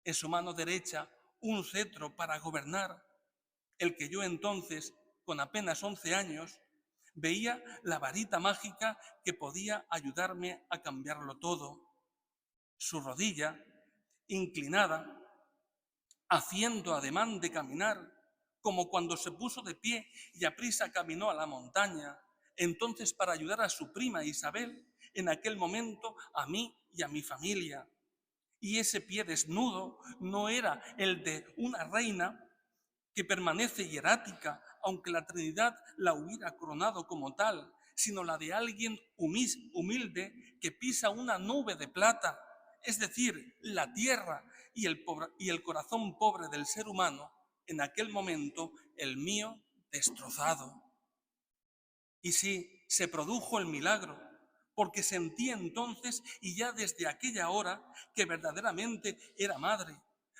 En su mano derecha, un cetro para gobernar, el que yo entonces, con apenas 11 años, veía la varita mágica que podía ayudarme a cambiarlo todo. Su rodilla, inclinada, haciendo ademán de caminar, como cuando se puso de pie y aprisa caminó a la montaña, entonces para ayudar a su prima Isabel, en aquel momento a mí y a mi familia. Y ese pie desnudo no era el de una reina que permanece hierática, aunque la Trinidad la hubiera coronado como tal, sino la de alguien humilde que pisa una nube de plata, es decir, la tierra y el corazón pobre del ser humano, en aquel momento el mío destrozado. Y sí, se produjo el milagro, porque sentí entonces y ya desde aquella hora que verdaderamente era madre,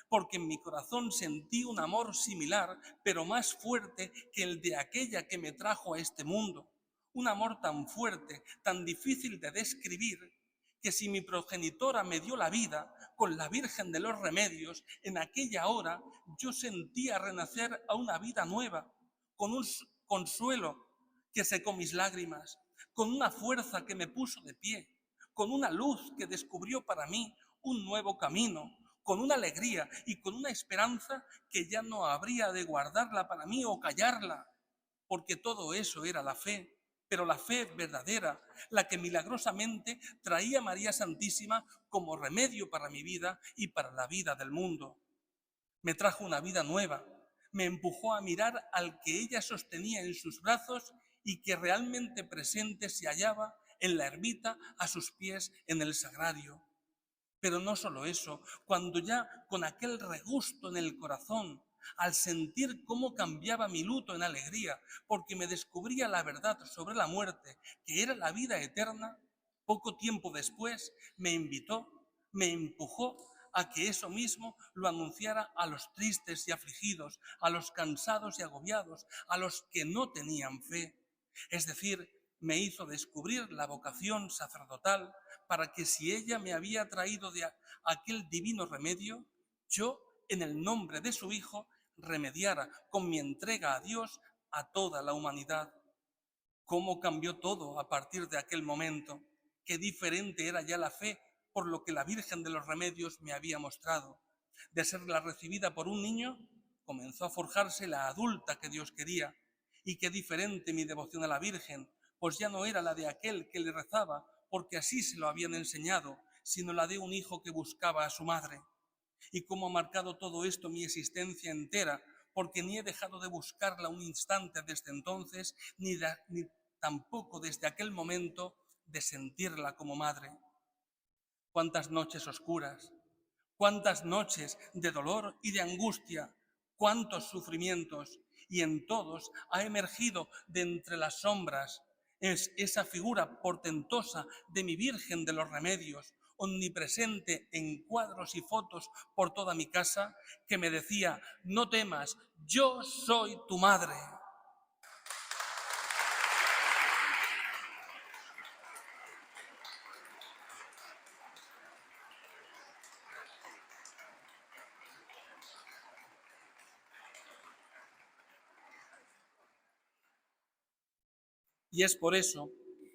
porque en mi corazón sentí un amor similar, pero más fuerte que el de aquella que me trajo a este mundo. Un amor tan fuerte, tan difícil de describir, que si mi progenitora me dio la vida con la Virgen de los Remedios, en aquella hora yo sentía renacer a una vida nueva, con un consuelo que secó mis lágrimas, con una fuerza que me puso de pie, con una luz que descubrió para mí un nuevo camino, con una alegría y con una esperanza que ya no habría de guardarla para mí o callarla, porque todo eso era la fe, pero la fe verdadera, la que milagrosamente traía María Santísima como remedio para mi vida y para la vida del mundo. Me trajo una vida nueva, me empujó a mirar al que ella sostenía en sus brazos y que realmente presente se hallaba en la ermita a sus pies en el sagrario. Pero no solo eso, cuando ya con aquel regusto en el corazón, al sentir cómo cambiaba mi luto en alegría, porque me descubría la verdad sobre la muerte, que era la vida eterna, poco tiempo después me invitó, me empujó a que eso mismo lo anunciara a los tristes y afligidos, a los cansados y agobiados, a los que no tenían fe. Es decir, me hizo descubrir la vocación sacerdotal para que si ella me había traído de aquel divino remedio, yo, en el nombre de su Hijo, remediara con mi entrega a Dios a toda la humanidad. ¿Cómo cambió todo a partir de aquel momento? Qué diferente era ya la fe por lo que la Virgen de los Remedios me había mostrado. De ser la recibida por un niño, comenzó a forjarse la adulta que Dios quería. Y qué diferente mi devoción a la Virgen, pues ya no era la de aquel que le rezaba, porque así se lo habían enseñado, sino la de un hijo que buscaba a su madre. Y cómo ha marcado todo esto mi existencia entera, porque ni he dejado de buscarla un instante desde entonces, ni tampoco desde aquel momento de sentirla como madre. Cuántas noches oscuras, cuántas noches de dolor y de angustia, cuántos sufrimientos, y en todos ha emergido de entre las sombras esa figura portentosa de mi Virgen de los Remedios, omnipresente en cuadros y fotos por toda mi casa, que me decía: no temas, yo soy tu madre. Y es por eso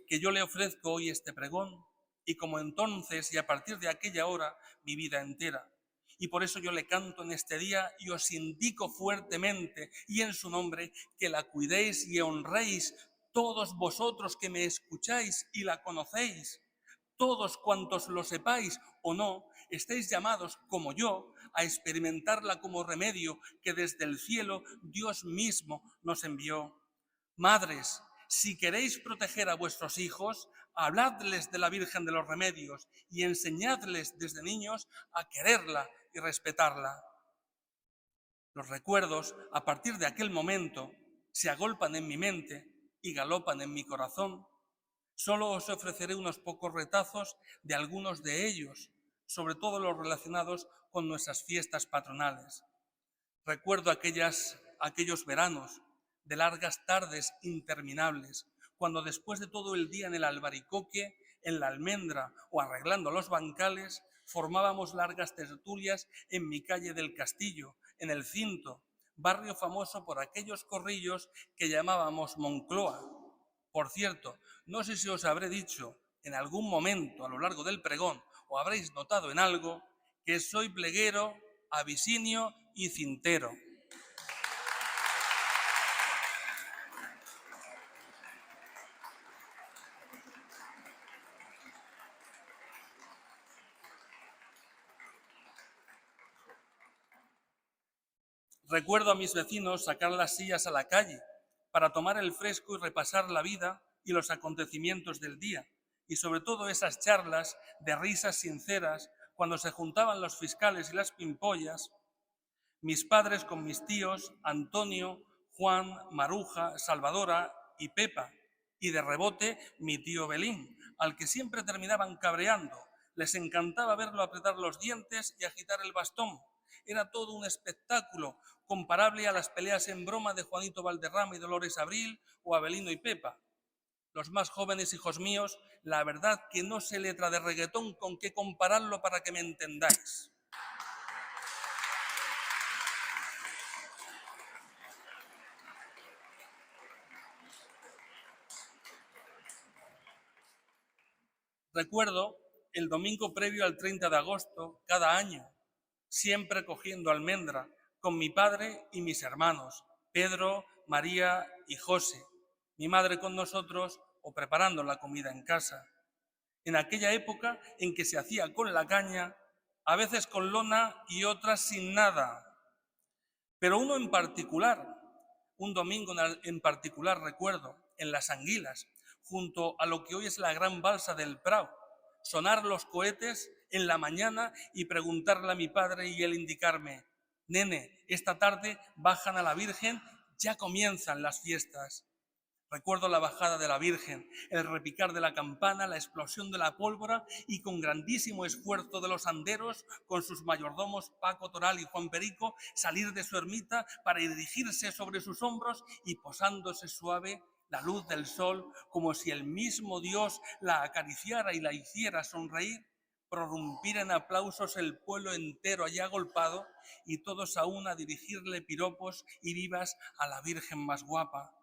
que yo le ofrezco hoy este pregón, y como entonces y a partir de aquella hora, mi vida entera. Y por eso yo le canto en este día y os indico fuertemente y en su nombre que la cuidéis y honréis todos vosotros que me escucháis y la conocéis. Todos cuantos lo sepáis o no, estáis llamados, como yo, a experimentarla como remedio que desde el cielo Dios mismo nos envió. Madres, si queréis proteger a vuestros hijos, habladles de la Virgen de los Remedios y enseñadles desde niños a quererla y respetarla. Los recuerdos, a partir de aquel momento, se agolpan en mi mente y galopan en mi corazón. Solo os ofreceré unos pocos retazos de algunos de ellos, sobre todo los relacionados con nuestras fiestas patronales. Recuerdo aquellos veranos de largas tardes interminables, cuando después de todo el día en el albaricoque, en la almendra o arreglando los bancales, formábamos largas tertulias en mi calle del Castillo, en el Cinto, barrio famoso por aquellos corrillos que llamábamos Moncloa. Por cierto, no sé si os habré dicho en algún momento a lo largo del pregón o habréis notado en algo que soy pleguero, abisinio y cintero. Recuerdo a mis vecinos sacar las sillas a la calle para tomar el fresco y repasar la vida y los acontecimientos del día, y sobre todo esas charlas de risas sinceras cuando se juntaban los fiscales y las pimpollas, mis padres con mis tíos Antonio, Juan, Maruja, Salvadora y Pepa, y de rebote mi tío Belín, al que siempre terminaban cabreando. Les encantaba verlo apretar los dientes y agitar el bastón. Era todo un espectáculo comparable a las peleas en broma de Juanito Valderrama y Dolores Abril o Abelino y Pepa. Los más jóvenes, hijos míos, la verdad que no sé letra de reggaetón con qué compararlo para que me entendáis. Recuerdo el domingo previo al 30 de agosto, cada año, siempre cogiendo almendra con mi padre y mis hermanos, Pedro, María y José, mi madre con nosotros o preparando la comida en casa. En aquella época en que se hacía con la caña, a veces con lona y otras sin nada. Pero uno en particular, un domingo en particular recuerdo, en Las Anguilas, junto a lo que hoy es la gran balsa del Prado, sonar los cohetes en la mañana y preguntarle a mi padre y él indicarme: nene, esta tarde bajan a la Virgen, ya comienzan las fiestas. Recuerdo la bajada de la Virgen, el repicar de la campana, la explosión de la pólvora y con grandísimo esfuerzo de los anderos, con sus mayordomos Paco Toral y Juan Perico, salir de su ermita para dirigirse sobre sus hombros y posándose suave la luz del sol, como si el mismo Dios la acariciara y la hiciera sonreír, prorrumpir en aplausos el pueblo entero allá agolpado y todos a una dirigirle piropos y vivas a la Virgen más guapa.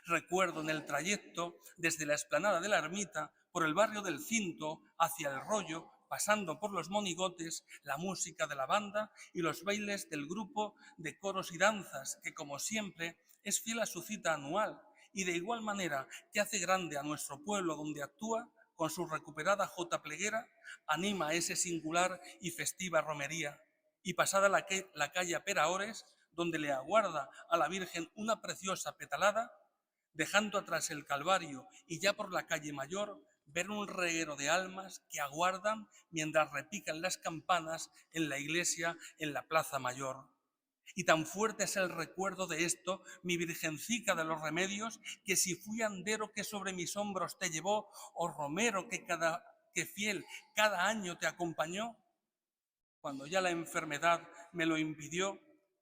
Recuerdo en el trayecto desde la explanada de la ermita, por el barrio del Cinto, hacia el Rollo, pasando por los monigotes, la música de la banda y los bailes del grupo de coros y danzas, que como siempre es fiel a su cita anual y de igual manera que hace grande a nuestro pueblo donde actúa, con su recuperada jota pleguera, anima a ese singular y festiva romería. Y pasada la calle Peraores, donde le aguarda a la Virgen una preciosa petalada, dejando atrás el Calvario y ya por la calle Mayor, ver un reguero de almas que aguardan mientras repican las campanas en la iglesia en la Plaza Mayor. Y tan fuerte es el recuerdo de esto, mi Virgencica de los Remedios, que si fui andero que sobre mis hombros te llevó, o romero que fiel cada año te acompañó, cuando ya la enfermedad me lo impidió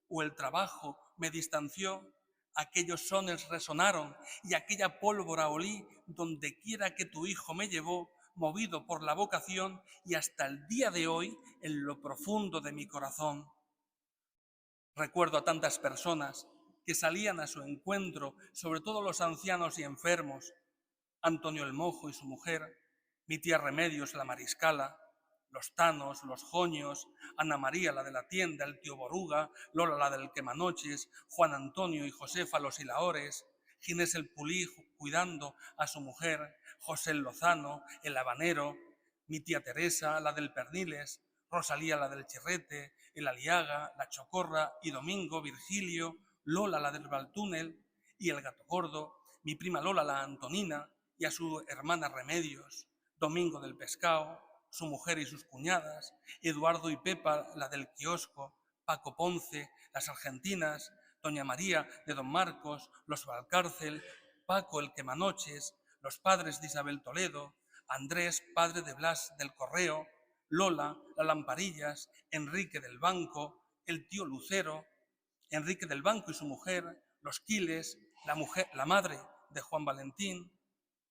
o el trabajo me distanció, aquellos sones resonaron y aquella pólvora olí donde quiera que tu hijo me llevó, movido por la vocación y hasta el día de hoy en lo profundo de mi corazón. Recuerdo a tantas personas que salían a su encuentro, sobre todo los ancianos y enfermos, Antonio el Mojo y su mujer, mi tía Remedios la mariscala, los Tanos, los Joños, Ana María la de la tienda, el tío Boruga, Lola la del quemanoches, Juan Antonio y Josefa los hilaores, Ginés el Pulí cuidando a su mujer, José el Lozano, el habanero, mi tía Teresa la del Perniles, Rosalía la del Chirrete, el Aliaga, la Chocorra y Domingo, Virgilio, Lola la del Valtúnel y el Gato Gordo, mi prima Lola la Antonina y a su hermana Remedios, Domingo del Pescado, su mujer y sus cuñadas, Eduardo y Pepa, la del kiosco, Paco Ponce, las argentinas, Doña María de Don Marcos, los Valcárcel, Paco el Quemanoches, los padres de Isabel Toledo, Andrés, padre de Blas del Correo, Lola, la Lamparillas, Enrique del Banco, el tío Lucero, Enrique del Banco y su mujer, los Quiles, la madre de Juan Valentín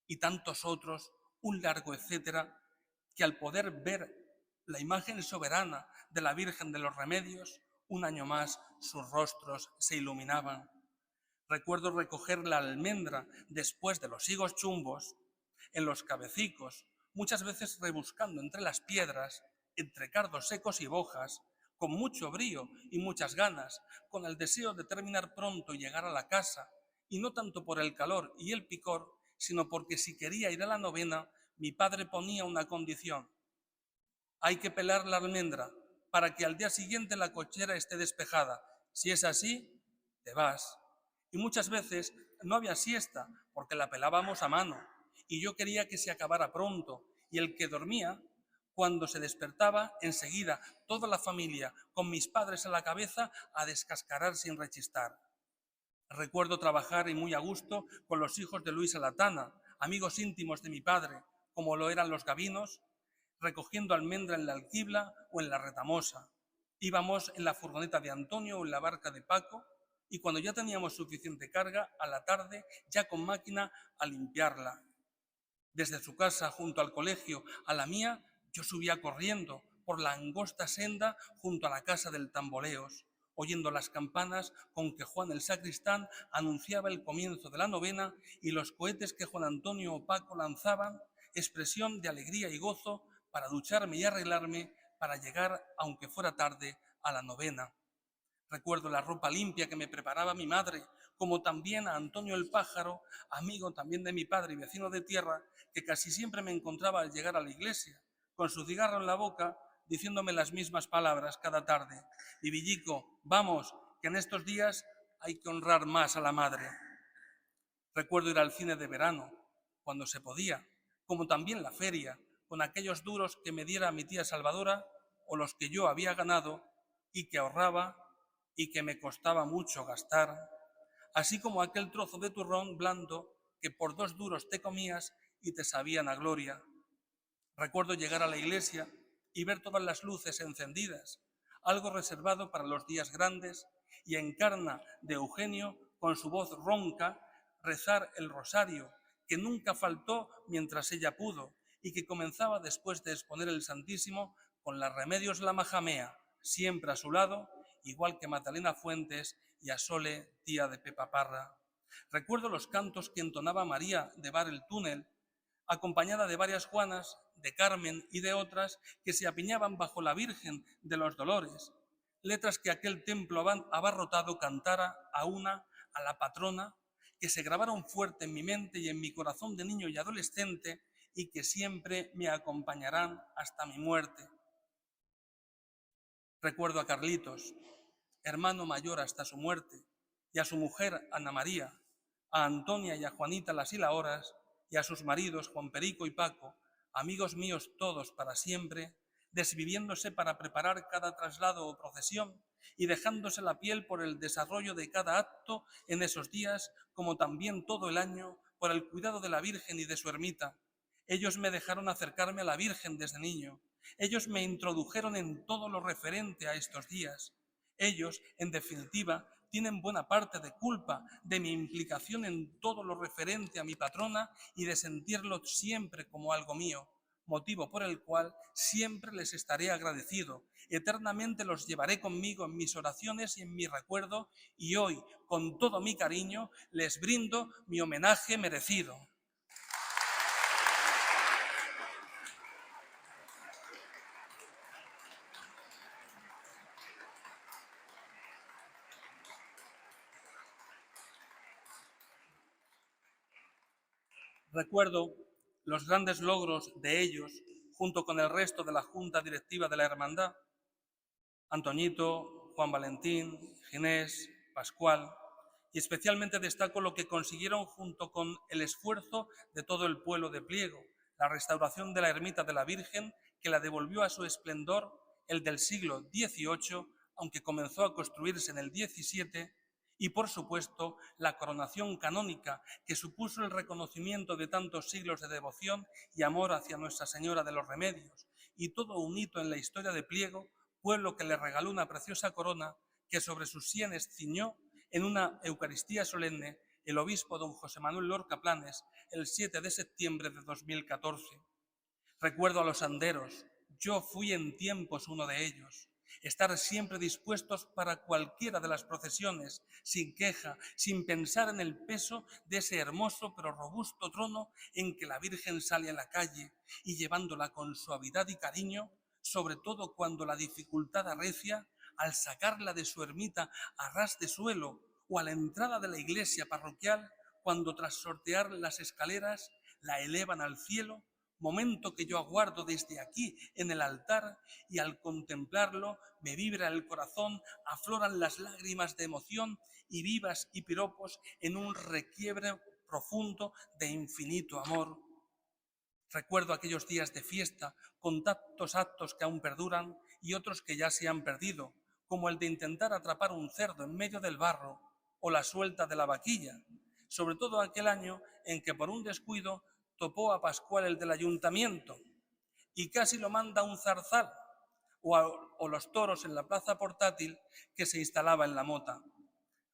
y tantos otros, un largo etcétera, que al poder ver la imagen soberana de la Virgen de los Remedios, un año más sus rostros se iluminaban. Recuerdo recoger la almendra después de los higos chumbos en los cabecicos, muchas veces rebuscando entre las piedras, entre cardos secos y bojas, con mucho brío y muchas ganas, con el deseo de terminar pronto y llegar a la casa, y no tanto por el calor y el picor, sino porque si quería ir a la novena, mi padre ponía una condición: hay que pelar la almendra para que al día siguiente la cochera esté despejada. Si es así, te vas. Y muchas veces no había siesta porque la pelábamos a mano y yo quería que se acabara pronto, y el que dormía, cuando se despertaba, enseguida toda la familia con mis padres a la cabeza a descascarar sin rechistar. Recuerdo trabajar y muy a gusto con los hijos de Luisa Latana, amigos íntimos de mi padre, como lo eran los Gavinos, recogiendo almendra en la Alquibla o en la Retamosa. Íbamos en la furgoneta de Antonio o en la barca de Paco, y cuando ya teníamos suficiente carga, a la tarde, ya con máquina, a limpiarla. Desde su casa junto al colegio a la mía, yo subía corriendo por la angosta senda junto a la casa del Tamboleos, oyendo las campanas con que Juan el sacristán anunciaba el comienzo de la novena y los cohetes que Juan Antonio o Paco lanzaban, expresión de alegría y gozo para ducharme y arreglarme para llegar, aunque fuera tarde, a la novena. Recuerdo la ropa limpia que me preparaba mi madre, como también a Antonio el pájaro, amigo también de mi padre y vecino de tierra, que casi siempre me encontraba al llegar a la iglesia, con su cigarro en la boca, diciéndome las mismas palabras cada tarde. Y Villico, vamos, que en estos días hay que honrar más a la madre. Recuerdo ir al cine de verano, cuando se podía, como también la feria, con aquellos duros que me diera mi tía Salvadora o los que yo había ganado y que ahorraba y que me costaba mucho gastar, así como aquel trozo de turrón blando que por 2 duros te comías y te sabían a gloria. Recuerdo llegar a la iglesia y ver todas las luces encendidas, algo reservado para los días grandes, y a Encarna de Eugenio, con su voz ronca, rezar el rosario, que nunca faltó mientras ella pudo, y que comenzaba después de exponer el Santísimo con las Remedios la Majamea, siempre a su lado, igual que Magdalena Fuentes y a Sole, tía de Pepa Parra. Recuerdo los cantos que entonaba María de Bar el Túnel, acompañada de varias Juanas, de Carmen y de otras que se apiñaban bajo la Virgen de los Dolores, letras que aquel templo abarrotado cantara a una, a la patrona, que se grabaron fuerte en mi mente y en mi corazón de niño y adolescente y que siempre me acompañarán hasta mi muerte. Recuerdo a Carlitos, hermano mayor hasta su muerte, y a su mujer Ana María, a Antonia y a Juanita las Hilahoras, y a sus maridos Juan Perico y Paco, amigos míos todos para siempre, desviviéndose para preparar cada traslado o procesión y dejándose la piel por el desarrollo de cada acto en esos días, como también todo el año, por el cuidado de la Virgen y de su ermita. Ellos me dejaron acercarme a la Virgen desde niño. Ellos me introdujeron en todo lo referente a estos días. Ellos, en definitiva, tienen buena parte de culpa de mi implicación en todo lo referente a mi patrona y de sentirlo siempre como algo mío, motivo por el cual siempre les estaré agradecido. Eternamente los llevaré conmigo en mis oraciones y en mi recuerdo, y hoy, con todo mi cariño, les brindo mi homenaje merecido. Recuerdo los grandes logros de ellos junto con el resto de la Junta Directiva de la Hermandad, Antoñito, Juan Valentín, Ginés, Pascual, y especialmente destaco lo que consiguieron junto con el esfuerzo de todo el pueblo de Pliego, la restauración de la ermita de la Virgen, que la devolvió a su esplendor, el del siglo XVIII, aunque comenzó a construirse en el XVII, y por supuesto la coronación canónica, que supuso el reconocimiento de tantos siglos de devoción y amor hacia Nuestra Señora de los Remedios, y todo un hito en la historia de Pliego, pueblo que le regaló una preciosa corona que sobre sus sienes ciñó en una Eucaristía solemne el obispo don José Manuel Lorca Planes el 7 de septiembre de 2014. Recuerdo a los anderos, yo fui en tiempos uno de ellos. Estar siempre dispuestos para cualquiera de las procesiones, sin queja, sin pensar en el peso de ese hermoso pero robusto trono en que la Virgen sale a la calle y llevándola con suavidad y cariño, sobre todo cuando la dificultad arrecia, al sacarla de su ermita a ras de suelo o a la entrada de la iglesia parroquial, cuando tras sortear las escaleras la elevan al cielo, momento que yo aguardo desde aquí en el altar, y al contemplarlo me vibra el corazón, afloran las lágrimas de emoción y vivas y piropos en un requiebre profundo de infinito amor. Recuerdo aquellos días de fiesta con tantos actos que aún perduran y otros que ya se han perdido, como el de intentar atrapar un cerdo en medio del barro o la suelta de la vaquilla, sobre todo aquel año en que por un descuido topó a Pascual el del ayuntamiento y casi lo manda a un zarzal, o los toros en la plaza portátil que se instalaba en la mota.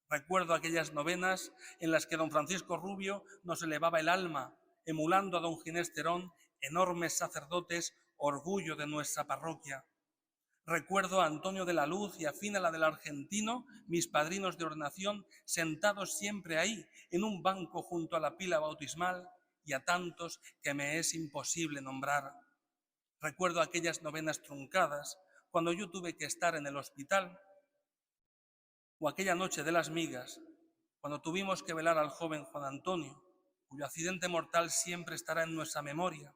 Recuerdo aquellas novenas en las que don Francisco Rubio nos elevaba el alma emulando a don Ginés Terón, enormes sacerdotes, orgullo de nuestra parroquia. Recuerdo a Antonio de la Luz y a Fínala del Argentino, mis padrinos de ordenación, sentados siempre ahí, en un banco junto a la pila bautismal, y a tantos que me es imposible nombrar. Recuerdo aquellas novenas truncadas, cuando yo tuve que estar en el hospital, o aquella noche de las migas, cuando tuvimos que velar al joven Juan Antonio, cuyo accidente mortal siempre estará en nuestra memoria,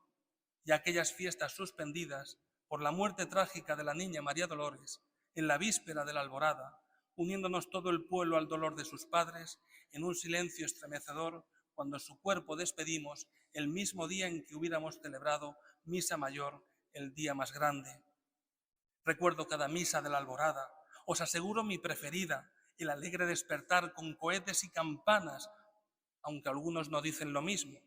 y aquellas fiestas suspendidas por la muerte trágica de la niña María Dolores en la víspera de la alborada, uniéndonos todo el pueblo al dolor de sus padres en un silencio estremecedor cuando su cuerpo despedimos el mismo día en que hubiéramos celebrado misa mayor, el día más grande. Recuerdo cada misa de la alborada, os aseguro mi preferida, el alegre despertar con cohetes y campanas, aunque algunos no dicen lo mismo.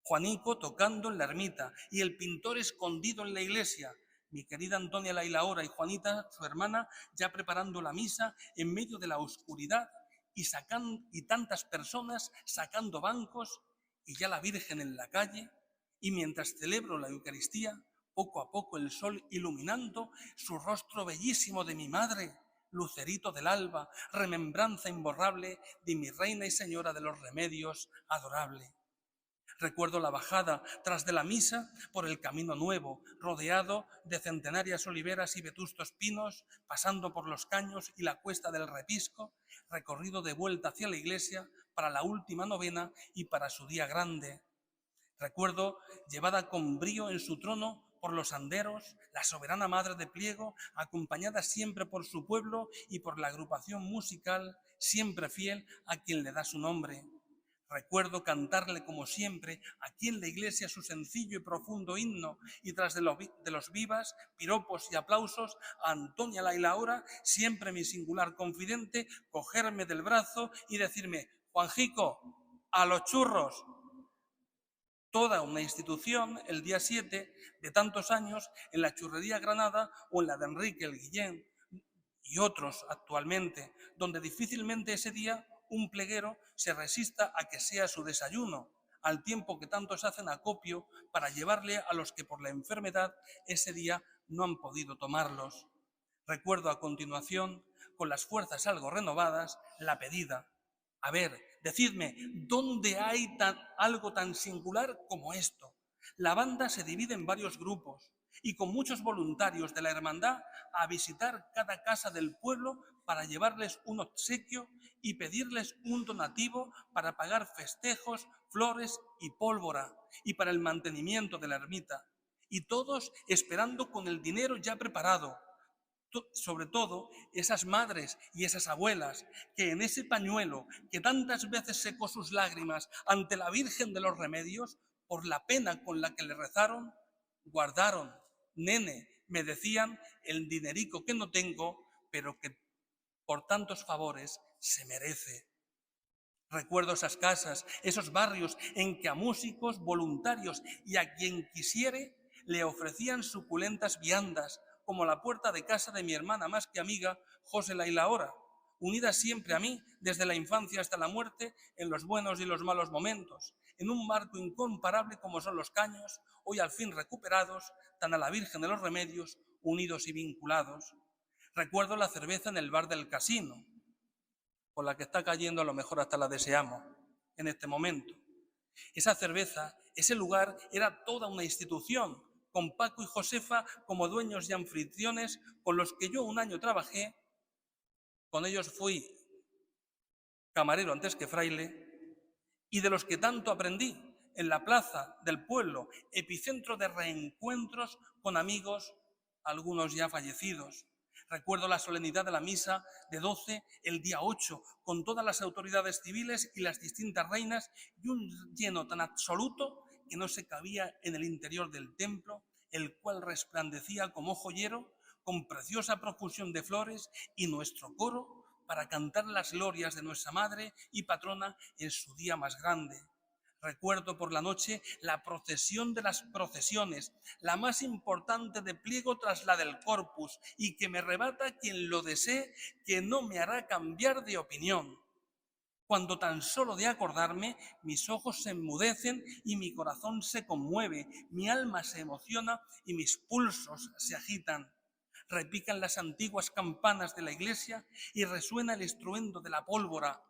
Juanico tocando en la ermita y el pintor escondido en la iglesia, mi querida Antonia Lailaora y Juanita, su hermana, ya preparando la misa en medio de la oscuridad y tantas personas sacando bancos y ya la Virgen en la calle, y mientras celebro la Eucaristía, poco a poco el sol iluminando su rostro bellísimo de mi madre, lucerito del alba, remembranza imborrable de mi reina y señora de los remedios, adorable. Recuerdo la bajada tras de la misa por el Camino Nuevo, rodeado de centenarias oliveras y vetustos pinos, pasando por los caños y la cuesta del Repisco, recorrido de vuelta hacia la iglesia para la última novena y para su día grande. Recuerdo llevada con brío en su trono por los anderos, la soberana madre de pliego, acompañada siempre por su pueblo y por la agrupación musical, siempre fiel a quien le da su nombre. Recuerdo cantarle como siempre aquí en la iglesia su sencillo y profundo himno y tras de los vivas, piropos y aplausos a Antonia Lailaora, siempre mi singular confidente, cogerme del brazo y decirme: Juanjico, a los churros. Toda una institución el día 7 de tantos años en la Churrería Granada o en la de Enrique el Guillén y otros actualmente, donde difícilmente ese día un pleguero se resista a que sea su desayuno, al tiempo que tantos hacen acopio para llevarle a los que por la enfermedad ese día no han podido tomarlos. Recuerdo a continuación, con las fuerzas algo renovadas, la pedida. A ver, decidme, ¿dónde hay algo tan singular como esto? La banda se divide en varios grupos y con muchos voluntarios de la hermandad a visitar cada casa del pueblo para llevarles un obsequio y pedirles un donativo para pagar festejos, flores y pólvora y para el mantenimiento de la ermita. Y todos esperando con el dinero ya preparado. Sobre todo esas madres y esas abuelas que en ese pañuelo que tantas veces secó sus lágrimas ante la Virgen de los Remedios, por la pena con la que le rezaron, guardaron: nene, me decían, el dinerico que no tengo, pero que por tantos favores se merece. Recuerdo esas casas, esos barrios en que a músicos, voluntarios y a quien quisiere le ofrecían suculentas viandas, como la puerta de casa de mi hermana más que amiga, José Lailaora, unida siempre a mí desde la infancia hasta la muerte, en los buenos y los malos momentos, en un marco incomparable como son los caños, hoy al fin recuperados, tan a la Virgen de los Remedios, unidos y vinculados. Recuerdo la cerveza en el bar del Casino, por la que está cayendo, a lo mejor hasta la deseamos en este momento. Esa cerveza, ese lugar, era toda una institución, con Paco y Josefa como dueños y anfitriones, con los que yo un año trabajé. Con ellos fui camarero antes que fraile, y de los que tanto aprendí en la plaza del pueblo, epicentro de reencuentros con amigos, algunos ya fallecidos. Recuerdo la solemnidad de la misa de 12 el día 8, con todas las autoridades civiles y las distintas reinas, y un lleno tan absoluto que no se cabía en el interior del templo, el cual resplandecía como joyero, con preciosa profusión de flores, y nuestro coro para cantar las glorias de nuestra Madre y Patrona en su día más grande. Recuerdo por la noche la procesión de las procesiones, la más importante de pliego tras la del Corpus, y que me rebata quien lo desee, que no me hará cambiar de opinión. Cuando tan solo de acordarme, mis ojos se enmudecen y mi corazón se conmueve, mi alma se emociona y mis pulsos se agitan. Repican las antiguas campanas de la iglesia y resuena el estruendo de la pólvora.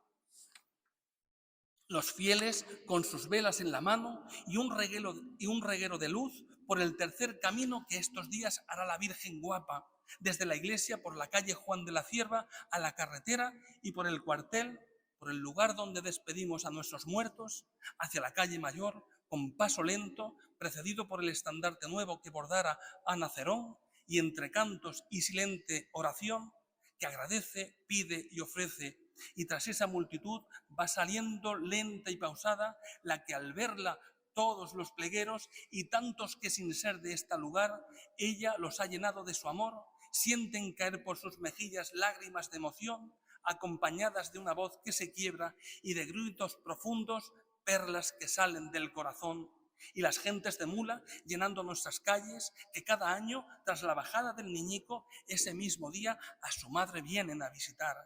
Los fieles, con sus velas en la mano y un reguero de luz por el tercer camino que estos días hará la Virgen Guapa, desde la iglesia por la calle Juan de la Cierva a la carretera y por el cuartel, por el lugar donde despedimos a nuestros muertos, hacia la calle Mayor, con paso lento, precedido por el estandarte nuevo que bordara Ana Cerón, y entre cantos y silente oración, que agradece, pide y ofrece. Y tras esa multitud va saliendo lenta y pausada la que al verla todos los plegueros y tantos que sin ser de este lugar, ella los ha llenado de su amor, sienten caer por sus mejillas lágrimas de emoción, acompañadas de una voz que se quiebra y de gritos profundos, perlas que salen del corazón. Y las gentes de mula llenando nuestras calles, que cada año, tras la bajada del niñico, ese mismo día a su madre vienen a visitar.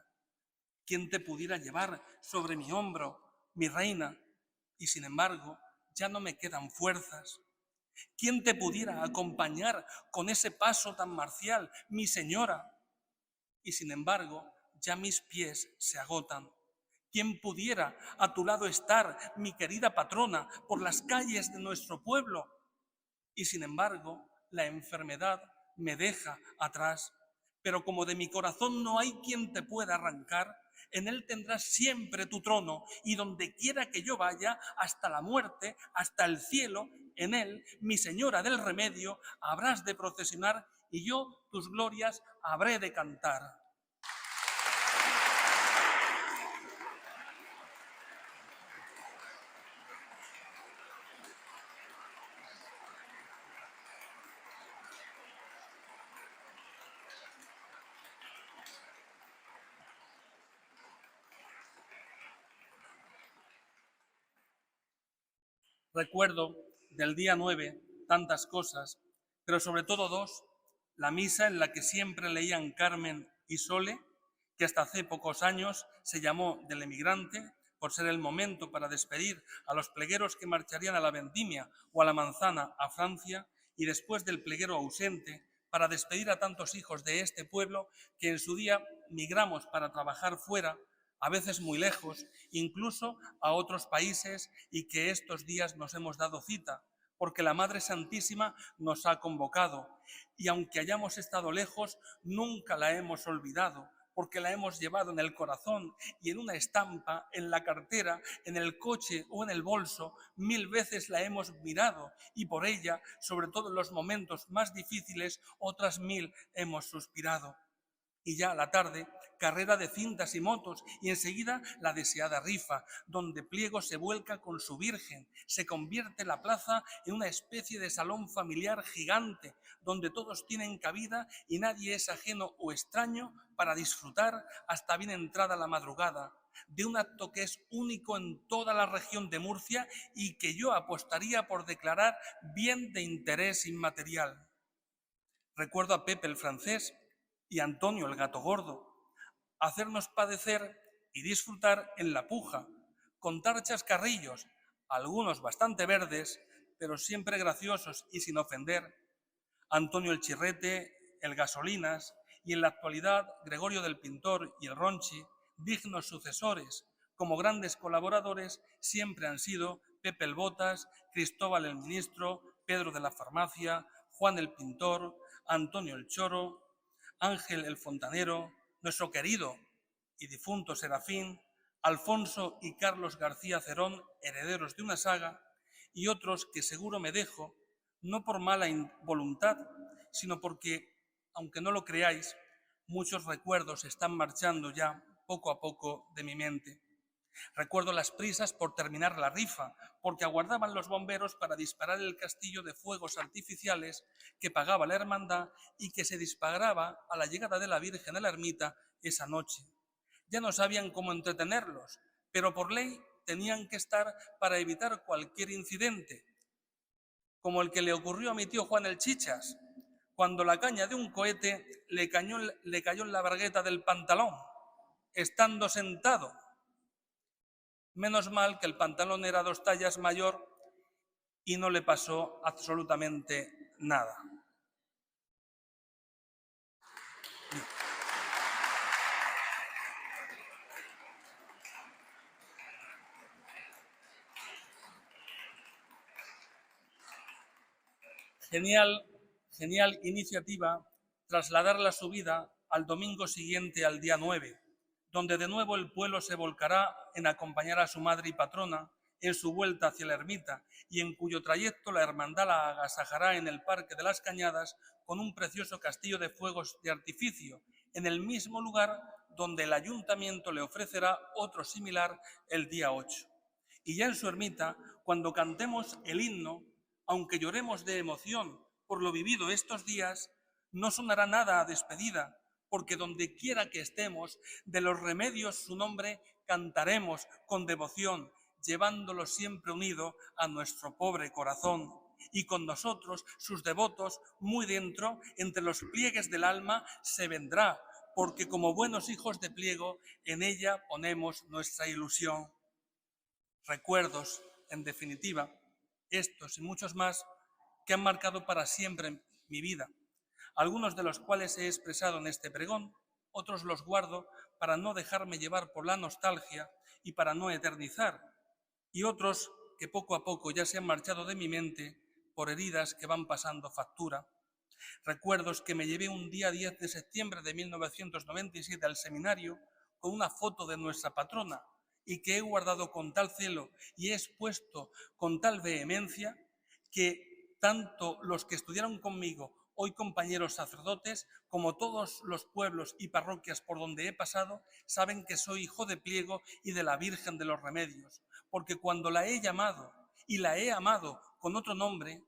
¿Quién te pudiera llevar sobre mi hombro, mi reina? Y sin embargo, ya no me quedan fuerzas. ¿Quién te pudiera acompañar con ese paso tan marcial, mi señora? Y sin embargo, ya mis pies se agotan. ¿Quién pudiera a tu lado estar, mi querida patrona, por las calles de nuestro pueblo? Y sin embargo, la enfermedad me deja atrás. Pero como de mi corazón no hay quien te pueda arrancar, en él tendrás siempre tu trono, y donde quiera que yo vaya, hasta la muerte, hasta el cielo, en él, mi señora del remedio, habrás de procesionar, y yo tus glorias habré de cantar. Recuerdo del día 9 tantas cosas, pero sobre todo dos: la misa en la que siempre leían Carmen y Sole, que hasta hace pocos años se llamó del emigrante, por ser el momento para despedir a los plegueros que marcharían a la vendimia o a la manzana a Francia, y después del pleguero ausente, para despedir a tantos hijos de este pueblo que en su día migramos para trabajar fuera, a veces muy lejos, incluso a otros países, y que estos días nos hemos dado cita, porque la Madre Santísima nos ha convocado. Y aunque hayamos estado lejos, nunca la hemos olvidado, porque la hemos llevado en el corazón y en una estampa, en la cartera, en el coche o en el bolso. 1000 veces la hemos mirado y por ella, sobre todo en los momentos más difíciles, otras 1000 hemos suspirado. Y ya a la tarde, carrera de cintas y motos, y enseguida la deseada rifa, donde Pliego se vuelca con su Virgen. Se convierte la plaza en una especie de salón familiar gigante, donde todos tienen cabida y nadie es ajeno o extraño para disfrutar hasta bien entrada la madrugada, de un acto que es único en toda la región de Murcia y que yo apostaría por declarar bien de interés inmaterial. Recuerdo a Pepe el francés y Antonio el gato gordo hacernos padecer y disfrutar en la puja, contar chascarrillos, algunos bastante verdes, pero siempre graciosos y sin ofender. Antonio el chirrete, el gasolinas y en la actualidad Gregorio del Pintor y el Ronchi, dignos sucesores. Como grandes colaboradores siempre han sido Pepe el Botas, Cristóbal el Ministro, Pedro de la Farmacia, Juan el Pintor, Antonio el Choro, Ángel el Fontanero, nuestro querido y difunto Serafín, Alfonso y Carlos García Cerón, herederos de una saga, y otros que seguro me dejo, no por mala voluntad, sino porque, aunque no lo creáis, muchos recuerdos están marchando ya poco a poco de mi mente. Recuerdo las prisas por terminar la rifa, porque aguardaban los bomberos para disparar el castillo de fuegos artificiales que pagaba la hermandad y que se disparaba a la llegada de la Virgen a la ermita esa noche. Ya no sabían cómo entretenerlos, pero por ley tenían que estar para evitar cualquier incidente, como el que le ocurrió a mi tío Juan el Chichas, cuando la caña de un cohete le cayó en la bragueta del pantalón, estando sentado. Menos mal que el pantalón era 2 tallas mayor y no le pasó absolutamente nada. Genial iniciativa trasladar la subida al domingo siguiente al día 9, donde de nuevo el pueblo se volcará en acompañar a su madre y patrona en su vuelta hacia la ermita y en cuyo trayecto la hermandad la agasajará en el Parque de las Cañadas con un precioso castillo de fuegos de artificio, en el mismo lugar donde el ayuntamiento le ofrecerá otro similar el día 8. Y ya en su ermita, cuando cantemos el himno, aunque lloremos de emoción por lo vivido estos días, no sonará nada a despedida, porque donde quiera que estemos, de los Remedios su nombre cantaremos con devoción, llevándolo siempre unido a nuestro pobre corazón. Y con nosotros, sus devotos, muy dentro, entre los pliegues del alma, se vendrá, porque como buenos hijos de pliego, en ella ponemos nuestra ilusión. Recuerdos, en definitiva, estos y muchos más que han marcado para siempre mi vida, algunos de los cuales he expresado en este pregón, otros los guardo para no dejarme llevar por la nostalgia y para no eternizar, y otros que poco a poco ya se han marchado de mi mente por heridas que van pasando factura. Recuerdos que me llevé un día 10 de septiembre de 1997 al seminario con una foto de nuestra patrona y que he guardado con tal celo y he expuesto con tal vehemencia que tanto los que estudiaron conmigo, hoy compañeros sacerdotes, como todos los pueblos y parroquias por donde he pasado, saben que soy hijo de Pliego y de la Virgen de los Remedios, porque cuando la he llamado y la he amado con otro nombre,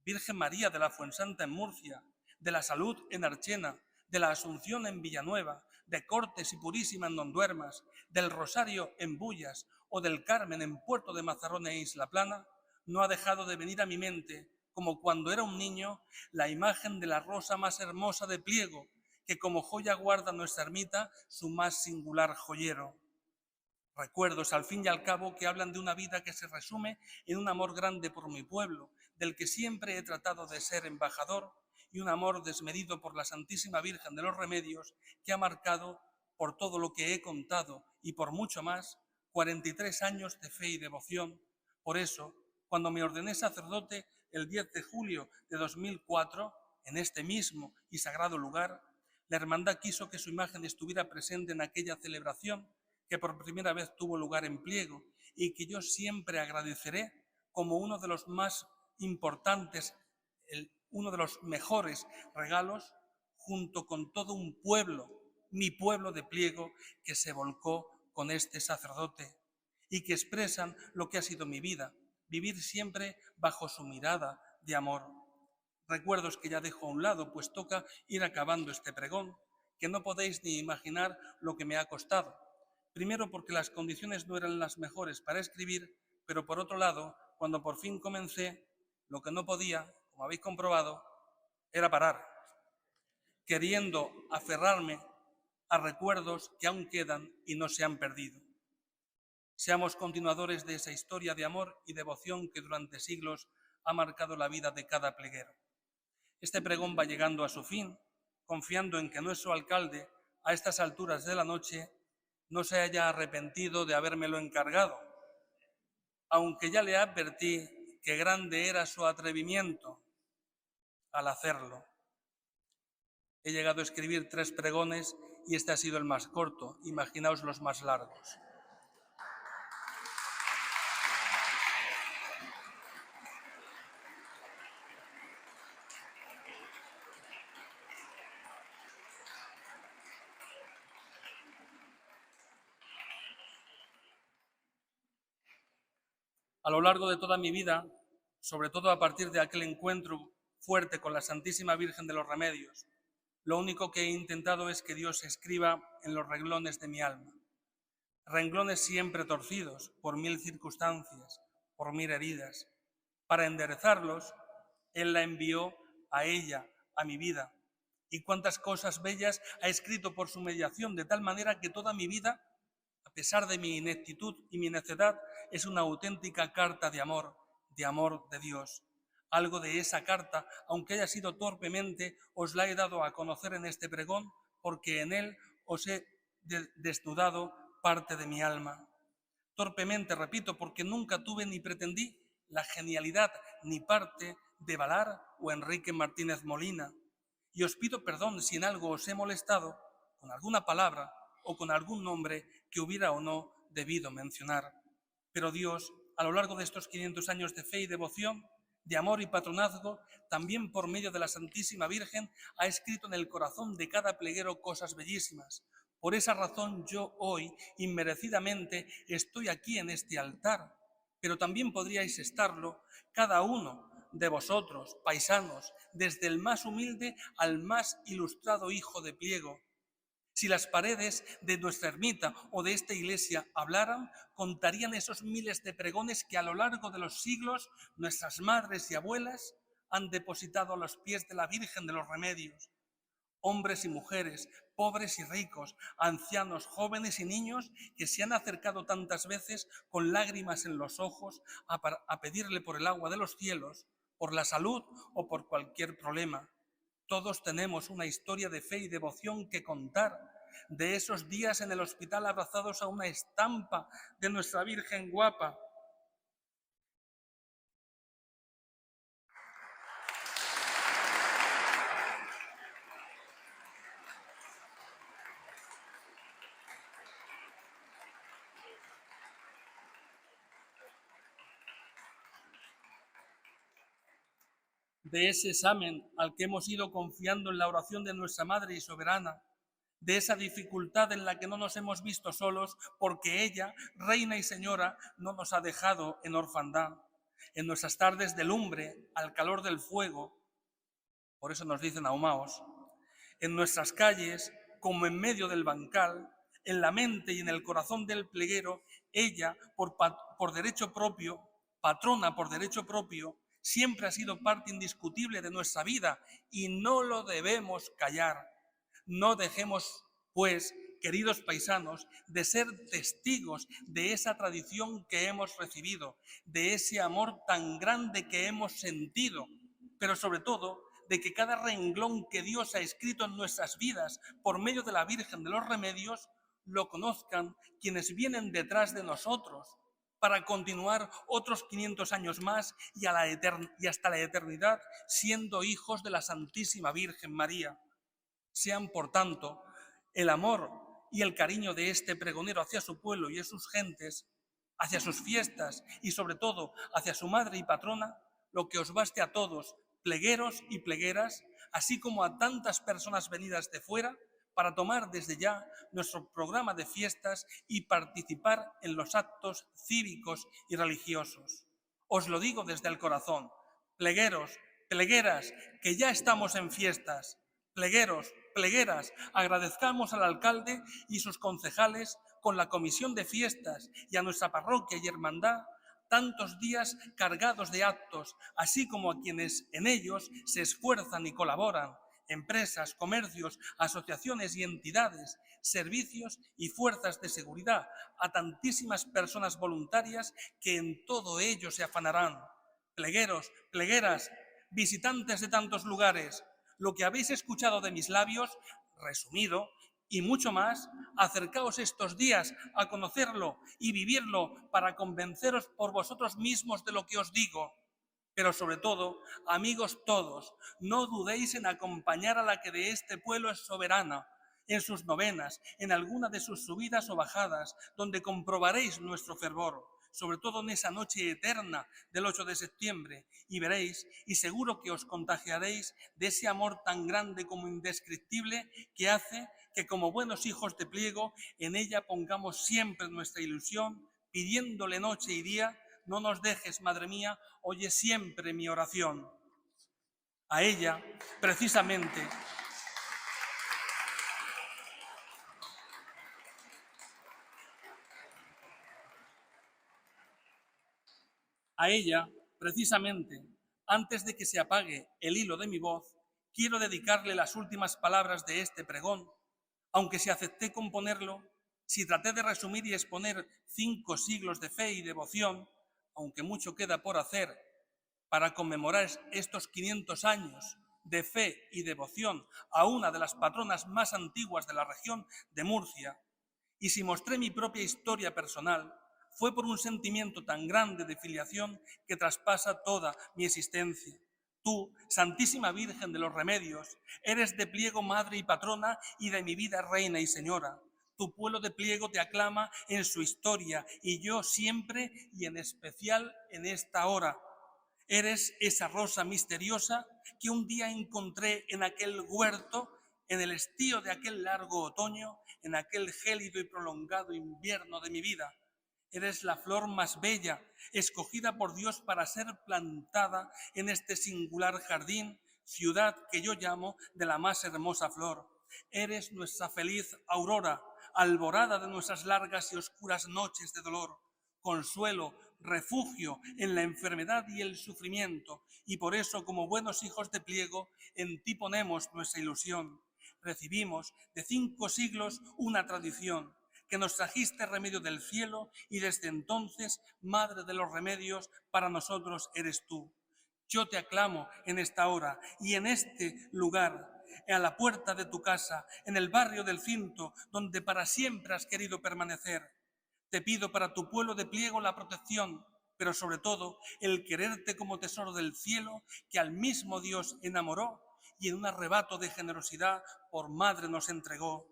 Virgen María de la Fuensanta en Murcia, de la Salud en Archena, de la Asunción en Villanueva, de Cortes y Purísima en Donduermas, del Rosario en Bullas o del Carmen en Puerto de Mazarrón e Isla Plana, no ha dejado de venir a mi mente, como cuando era un niño, la imagen de la rosa más hermosa de Pliego, que como joya guarda nuestra ermita su más singular joyero. Recuerdos, al fin y al cabo, que hablan de una vida que se resume en un amor grande por mi pueblo, del que siempre he tratado de ser embajador, y un amor desmedido por la Santísima Virgen de los Remedios, que ha marcado, por todo lo que he contado y por mucho más, 43 años de fe y devoción. Por eso, cuando me ordené sacerdote el 10 de julio de 2004, en este mismo y sagrado lugar, la hermandad quiso que su imagen estuviera presente en aquella celebración que por primera vez tuvo lugar en Pliego y que yo siempre agradeceré como uno de los más importantes, uno de los mejores regalos, junto con todo un pueblo, mi pueblo de Pliego, que se volcó con este sacerdote y que expresan lo que ha sido mi vida, vivir siempre bajo su mirada de amor. Recuerdos que ya dejo a un lado, pues toca ir acabando este pregón, que no podéis ni imaginar lo que me ha costado. Primero porque las condiciones no eran las mejores para escribir, pero por otro lado, cuando por fin comencé, lo que no podía, como habéis comprobado, era parar, queriendo aferrarme a recuerdos que aún quedan y no se han perdido. Seamos continuadores de esa historia de amor y devoción que durante siglos ha marcado la vida de cada pleguero. Este pregón va llegando a su fin, confiando en que nuestro alcalde, a estas alturas de la noche, no se haya arrepentido de habérmelo encargado, aunque ya le advertí que grande era su atrevimiento al hacerlo. He llegado a escribir 3 pregones y este ha sido el más corto, imaginaos los más largos. A lo largo de toda mi vida, sobre todo a partir de aquel encuentro fuerte con la Santísima Virgen de los Remedios, lo único que he intentado es que Dios escriba en los renglones de mi alma. Renglones siempre torcidos por 1000 circunstancias, por 1000 heridas. Para enderezarlos, Él la envió a ella, a mi vida. Y cuántas cosas bellas ha escrito por su mediación, de tal manera que toda mi vida a pesar de mi ineptitud y mi necedad, es una auténtica carta de amor de Dios. Algo de esa carta, aunque haya sido torpemente, os la he dado a conocer en este pregón, porque en él os he desnudado parte de mi alma. Torpemente, repito, porque nunca tuve ni pretendí la genialidad ni parte de Valar o Enrique Martínez Molina. Y os pido perdón si en algo os he molestado con alguna palabra o con algún nombre que hubiera o no debido mencionar. Pero Dios, a lo largo de estos 500 años de fe y devoción, de amor y patronazgo, también por medio de la Santísima Virgen, ha escrito en el corazón de cada pleguero cosas bellísimas. Por esa razón yo hoy, inmerecidamente, estoy aquí en este altar, pero también podríais estarlo cada uno de vosotros, paisanos, desde el más humilde al más ilustrado hijo de pliego. Si las paredes de nuestra ermita o de esta iglesia hablaran, contarían esos miles de pregones que a lo largo de los siglos nuestras madres y abuelas han depositado a los pies de la Virgen de los Remedios. Hombres y mujeres, pobres y ricos, ancianos, jóvenes y niños que se han acercado tantas veces con lágrimas en los ojos a pedirle por el agua de los cielos, por la salud o por cualquier problema. Todos tenemos una historia de fe y devoción que contar, de esos días en el hospital abrazados a una estampa de nuestra Virgen guapa. De ese examen al que hemos ido confiando en la oración de nuestra Madre y Soberana, de esa dificultad en la que no nos hemos visto solos porque ella, Reina y Señora, no nos ha dejado en orfandad. En nuestras tardes de lumbre, al calor del fuego, por eso nos dicen ahumaos, en nuestras calles, como en medio del bancal, en la mente y en el corazón del pleguero, ella, por derecho propio, patrona por derecho propio, siempre ha sido parte indiscutible de nuestra vida y no lo debemos callar. No dejemos, pues, queridos paisanos, de ser testigos de esa tradición que hemos recibido, de ese amor tan grande que hemos sentido, pero sobre todo de que cada renglón que Dios ha escrito en nuestras vidas por medio de la Virgen de los Remedios lo conozcan quienes vienen detrás de nosotros, para continuar otros 500 años más y hasta la eternidad siendo hijos de la Santísima Virgen María. Sean, por tanto, el amor y el cariño de este pregonero hacia su pueblo y a sus gentes, hacia sus fiestas y sobre todo hacia su madre y patrona, lo que os baste a todos, plegueros y plegueras, así como a tantas personas venidas de fuera, para tomar desde ya nuestro programa de fiestas y participar en los actos cívicos y religiosos. Os lo digo desde el corazón, plegueros, plegueras, que ya estamos en fiestas. Plegueros, plegueras, agradezcamos al alcalde y sus concejales con la comisión de fiestas y a nuestra parroquia y hermandad tantos días cargados de actos, así como a quienes en ellos se esfuerzan y colaboran, empresas, comercios, asociaciones y entidades, servicios y fuerzas de seguridad, a tantísimas personas voluntarias que en todo ello se afanarán. Plegueros, plegueras, visitantes de tantos lugares, lo que habéis escuchado de mis labios, resumido, y mucho más, acercaos estos días a conocerlo y vivirlo para convenceros por vosotros mismos de lo que os digo. Pero sobre todo, amigos todos, no dudéis en acompañar a la que de este pueblo es soberana, en sus novenas, en alguna de sus subidas o bajadas, donde comprobaréis nuestro fervor, sobre todo en esa noche eterna del 8 de septiembre, y veréis, y seguro que os contagiaréis de ese amor tan grande como indescriptible que hace que como buenos hijos de pliego en ella pongamos siempre nuestra ilusión, pidiéndole noche y día: no nos dejes, Madre mía, oye siempre mi oración. A ella, precisamente, antes de que se apague el hilo de mi voz, quiero dedicarle las últimas palabras de este pregón, aunque si acepté componerlo, Si traté de resumir y exponer 5 siglos de fe y devoción, aunque mucho queda por hacer para conmemorar estos 500 años de fe y devoción a una de las patronas más antiguas de la región de Murcia, y si mostré mi propia historia personal, fue por un sentimiento tan grande de filiación que traspasa toda mi existencia. Tú, Santísima Virgen de los Remedios, eres de pliego madre y patrona y de mi vida reina y señora. Tu pueblo de pliego te aclama en su historia y yo siempre y en especial en esta hora. Eres esa rosa misteriosa que un día encontré en aquel huerto, en el estío de aquel largo otoño, en aquel gélido y prolongado invierno de mi vida. Eres la flor más bella, escogida por Dios para ser plantada en este singular jardín, ciudad que yo llamo de la más hermosa flor. Eres nuestra feliz aurora, alborada de nuestras largas y oscuras noches de dolor, consuelo, refugio en la enfermedad y el sufrimiento, y por eso, como buenos hijos de pliego, en ti ponemos nuestra ilusión. Recibimos de 5 siglos una tradición, que nos trajiste remedio del cielo y desde entonces, Madre de los remedios, para nosotros eres tú. Yo te aclamo en esta hora y en este lugar, a la puerta de tu casa, en el barrio del Cinto, donde para siempre has querido permanecer. Te pido para tu pueblo de pliego la protección, pero sobre todo el quererte como tesoro del cielo que al mismo Dios enamoró y en un arrebato de generosidad por madre nos entregó.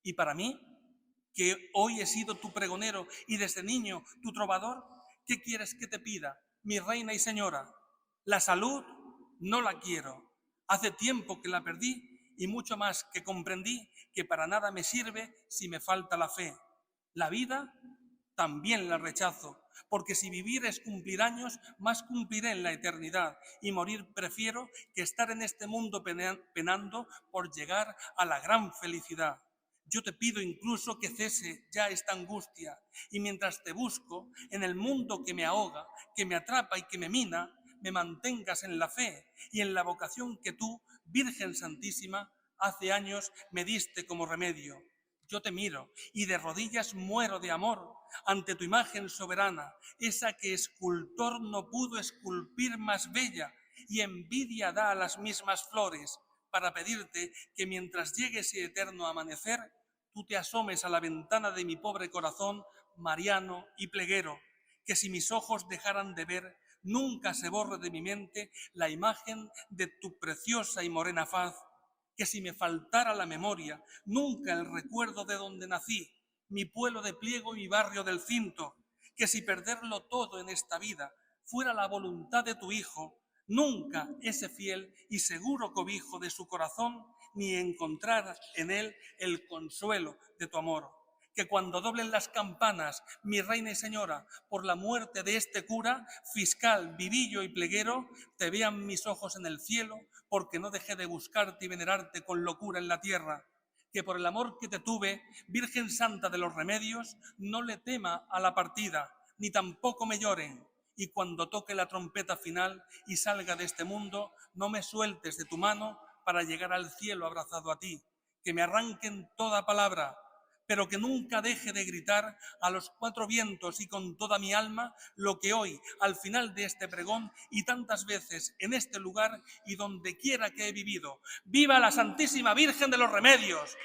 Y para mí, que hoy he sido tu pregonero y desde niño tu trovador, ¿qué quieres que te pida, mi reina y señora? La salud no la quiero. Hace tiempo que la perdí y mucho más que comprendí que para nada me sirve si me falta la fe. La vida también la rechazo, porque si vivir es cumplir años, más cumpliré en la eternidad, y morir prefiero que estar en este mundo penando por llegar a la gran felicidad. Yo te pido incluso que cese ya esta angustia, y mientras te busco en el mundo que me ahoga, que me atrapa y que me mina, me mantengas en la fe y en la vocación que tú, Virgen Santísima, hace años me diste como remedio. Yo te miro y de rodillas muero de amor ante tu imagen soberana, esa que escultor no pudo esculpir más bella y envidia da a las mismas flores, para pedirte que mientras llegue ese eterno amanecer, tú te asomes a la ventana de mi pobre corazón mariano y pleguero, que si mis ojos dejaran de ver, nunca se borre de mi mente la imagen de tu preciosa y morena faz, que si me faltara la memoria, nunca el recuerdo de donde nací, mi pueblo de pliego y mi barrio del Cinto, que si perderlo todo en esta vida fuera la voluntad de tu Hijo, nunca ese fiel y seguro cobijo de su corazón, ni encontrar en él el consuelo de tu amor. Que cuando doblen las campanas, mi reina y señora, por la muerte de este cura, fiscal, vivillo y pleguero, te vean mis ojos en el cielo, porque no dejé de buscarte y venerarte con locura en la tierra. Que por el amor que te tuve, Virgen Santa de los Remedios, no le tema a la partida, ni tampoco me lloren. Y cuando toque la trompeta final y salga de este mundo, no me sueltes de tu mano para llegar al cielo abrazado a ti. Que me arranquen toda palabra, pero que nunca deje de gritar a los 4 vientos y con toda mi alma lo que hoy, al final de este pregón y tantas veces en este lugar y donde quiera que he vivido. ¡Viva la Santísima Virgen de los Remedios!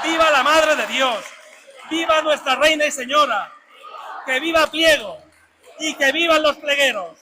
¡Viva la Madre de Dios! ¡Viva nuestra Reina y Señora! ¡Que viva Pliego! ¡Y que vivan los plegueros!